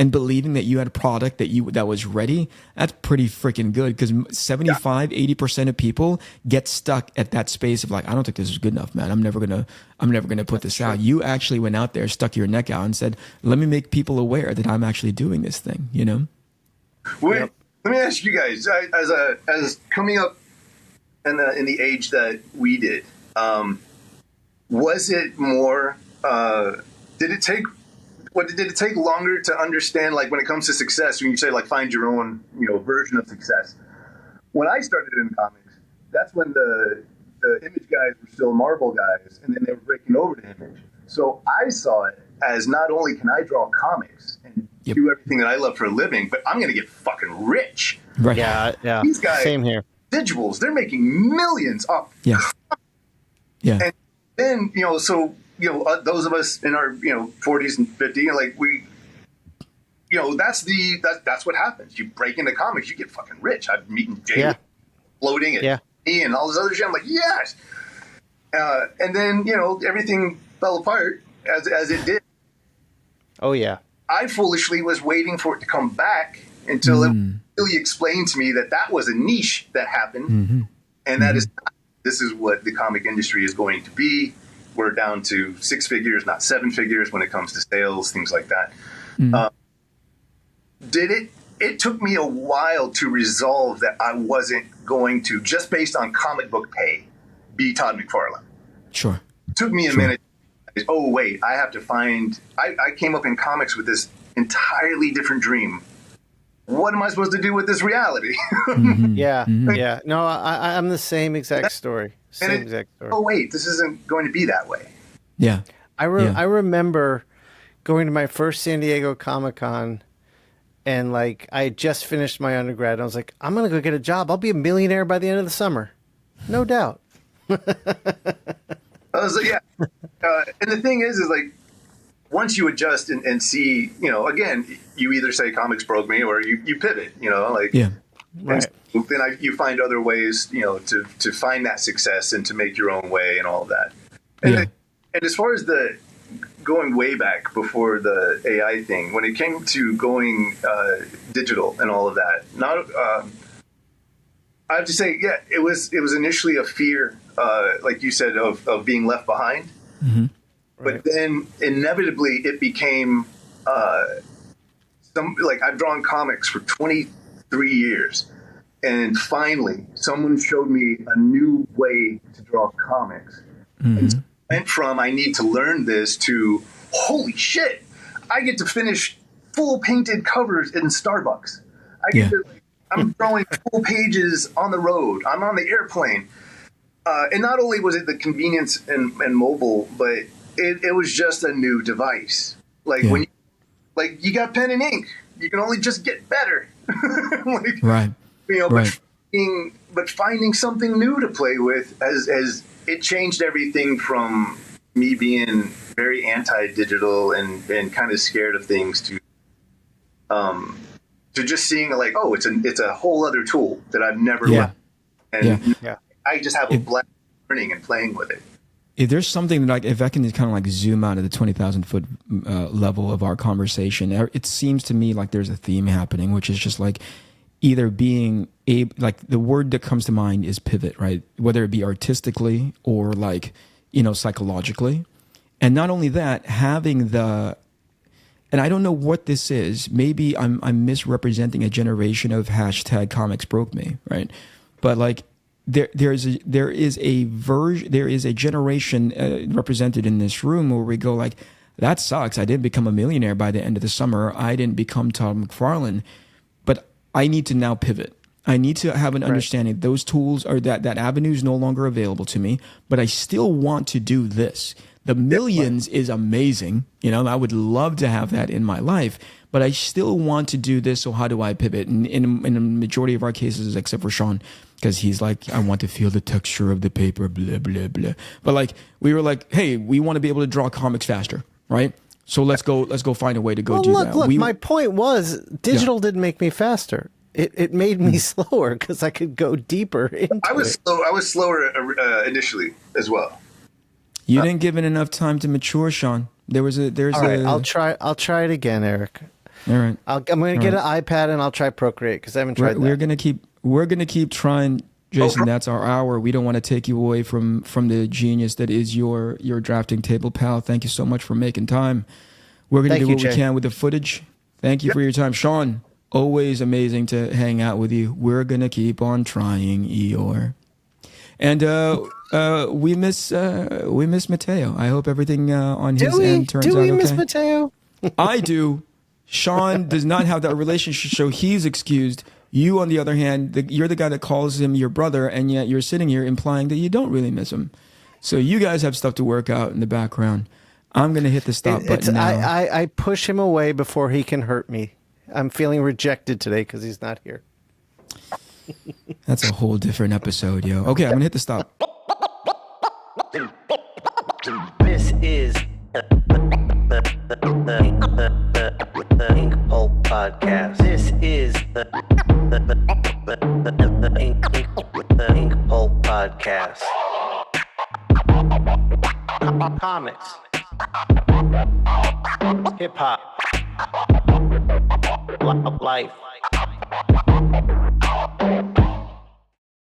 and believing that you had a product that was ready, that's pretty freaking good, because 75-80% of people get stuck at that space of like, I don't think this is good enough, man. I'm never gonna put this out. You actually went out there, stuck your neck out, and said, let me make people aware that I'm actually doing this thing, you know? Wait, let me ask you guys, as coming up in the age that we did, was it more? Did it take longer to understand, like, when it comes to success, when you say, like, find your own, you know, version of success? When I started in comics, that's when the Image guys were still Marvel guys, and then they were breaking over to Image. So I saw it as, not only can I draw comics and do everything that I love for a living, but I'm going to get fucking rich. Right. Yeah. These guys, Same here. Residuals, they're making millions off. Yeah. Yeah. And then, you know, so, you know, those of us in our, you know, 40s and 50s, like, we, you know, that's what happens. You break into comics, you get fucking rich. I'm meeting Jay floating at me and all this other shit. I'm like, yes. And then, you know, everything fell apart as it did. Oh, yeah. I foolishly was waiting for it to come back until it really explained to me that was a niche that happened. And that is, this is what the comic industry is going to be. We're down to 6 figures, not 7 figures when it comes to sales, things like that. It took me a while to resolve that I wasn't going to, just based on comic book pay, be Todd McFarlane. Sure. It took me a minute. Oh, wait, I have to find, I came up in comics with this entirely different dream. What am I supposed to do with this reality? Yeah. No, I'm the same exact story. Oh, wait, this isn't going to be that way. Yeah. I remember going to my first San Diego Comic-Con, and, like, I had just finished my undergrad, and I was like, I'm going to go get a job. I'll be a millionaire by the end of the summer. No doubt. I was like, yeah. And the thing is like, once you adjust and see, you know, again, you either say comics broke me or you pivot, you know, like, Right. Then you find other ways, you know, to find that success and to make your own way and all of that. And, and as far as the going way back before the AI thing, when it came to going digital and all of that, I have to say, it was initially a fear, like you said, of being left behind. But then inevitably it became like, I've drawn comics for 23 years. And finally, someone showed me a new way to draw comics. And so I went from, I need to learn this, to, holy shit, I get to finish full painted covers in Starbucks. I'm drawing full pages on the road. I'm on the airplane. And not only was it the convenience and mobile, but it was just a new device. Like, when you got pen and ink, you can only just get better. Like, you know, but finding something new to play with, as it changed everything from me being very anti-digital and kind of scared of things to to just seeing like, oh, it's a whole other tool that I've never Yeah. and Yeah. I just have a blast learning and playing with it. If there's something that if I can kind of like zoom out of the 20,000 foot level of our conversation, it seems to me like there's a theme happening, which is just like either being like the word that comes to mind is pivot, right? Whether it be artistically or like, psychologically. And not only that, having and I don't know what this is. Maybe I'm misrepresenting a generation of hashtag comics broke me, right? But like there is a generation represented in this room where we go like, that sucks. I didn't become a millionaire by the end of the summer. I didn't become Todd McFarlane, but I need to now pivot. I need to have an understanding. Those tools are that avenue is no longer available to me, but I still want to do this. The millions is amazing. I would love to have that in my life, but I still want to do this. So how do I pivot? And in a majority of our cases, except for Shawn, because he's like, I want to feel the texture of the paper, blah, blah, blah. But like, we were like, hey, we want to be able to draw comics faster, right? So let's go find a way to go do that. Look, my point was digital didn't make me faster. It made me slower because I could go deeper into I was slower initially as well. You didn't give it enough time to mature, Shawn. All right, I'll try it again, Eric. All right. I'm going to get an iPad and I'll try Procreate because I haven't tried that. We're gonna keep trying, Jason. That's our hour. We don't want to take you away from the genius that is your drafting table, pal. Thank you so much for making time. We're gonna do what we can with the footage. Thank you for your time, Shawn. Always amazing to hang out with you. We're gonna keep on trying, Eeyore. And we miss Mateo. I hope everything on his end turns out okay. Do we miss Mateo? I do. Shawn does not have that relationship, so he's excused. You, on the other hand, you're the guy that calls him your brother, and yet you're sitting here implying that you don't really miss him. So you guys have stuff to work out in the background. I'm going to hit the stop button now. I push him away before he can hurt me. I'm feeling rejected today because he's not here. That's a whole different episode, yo. Okay, I'm going to hit the stop. This is the INKPULP podcast. This is the INKPULP podcast. Comics, hip hop, life.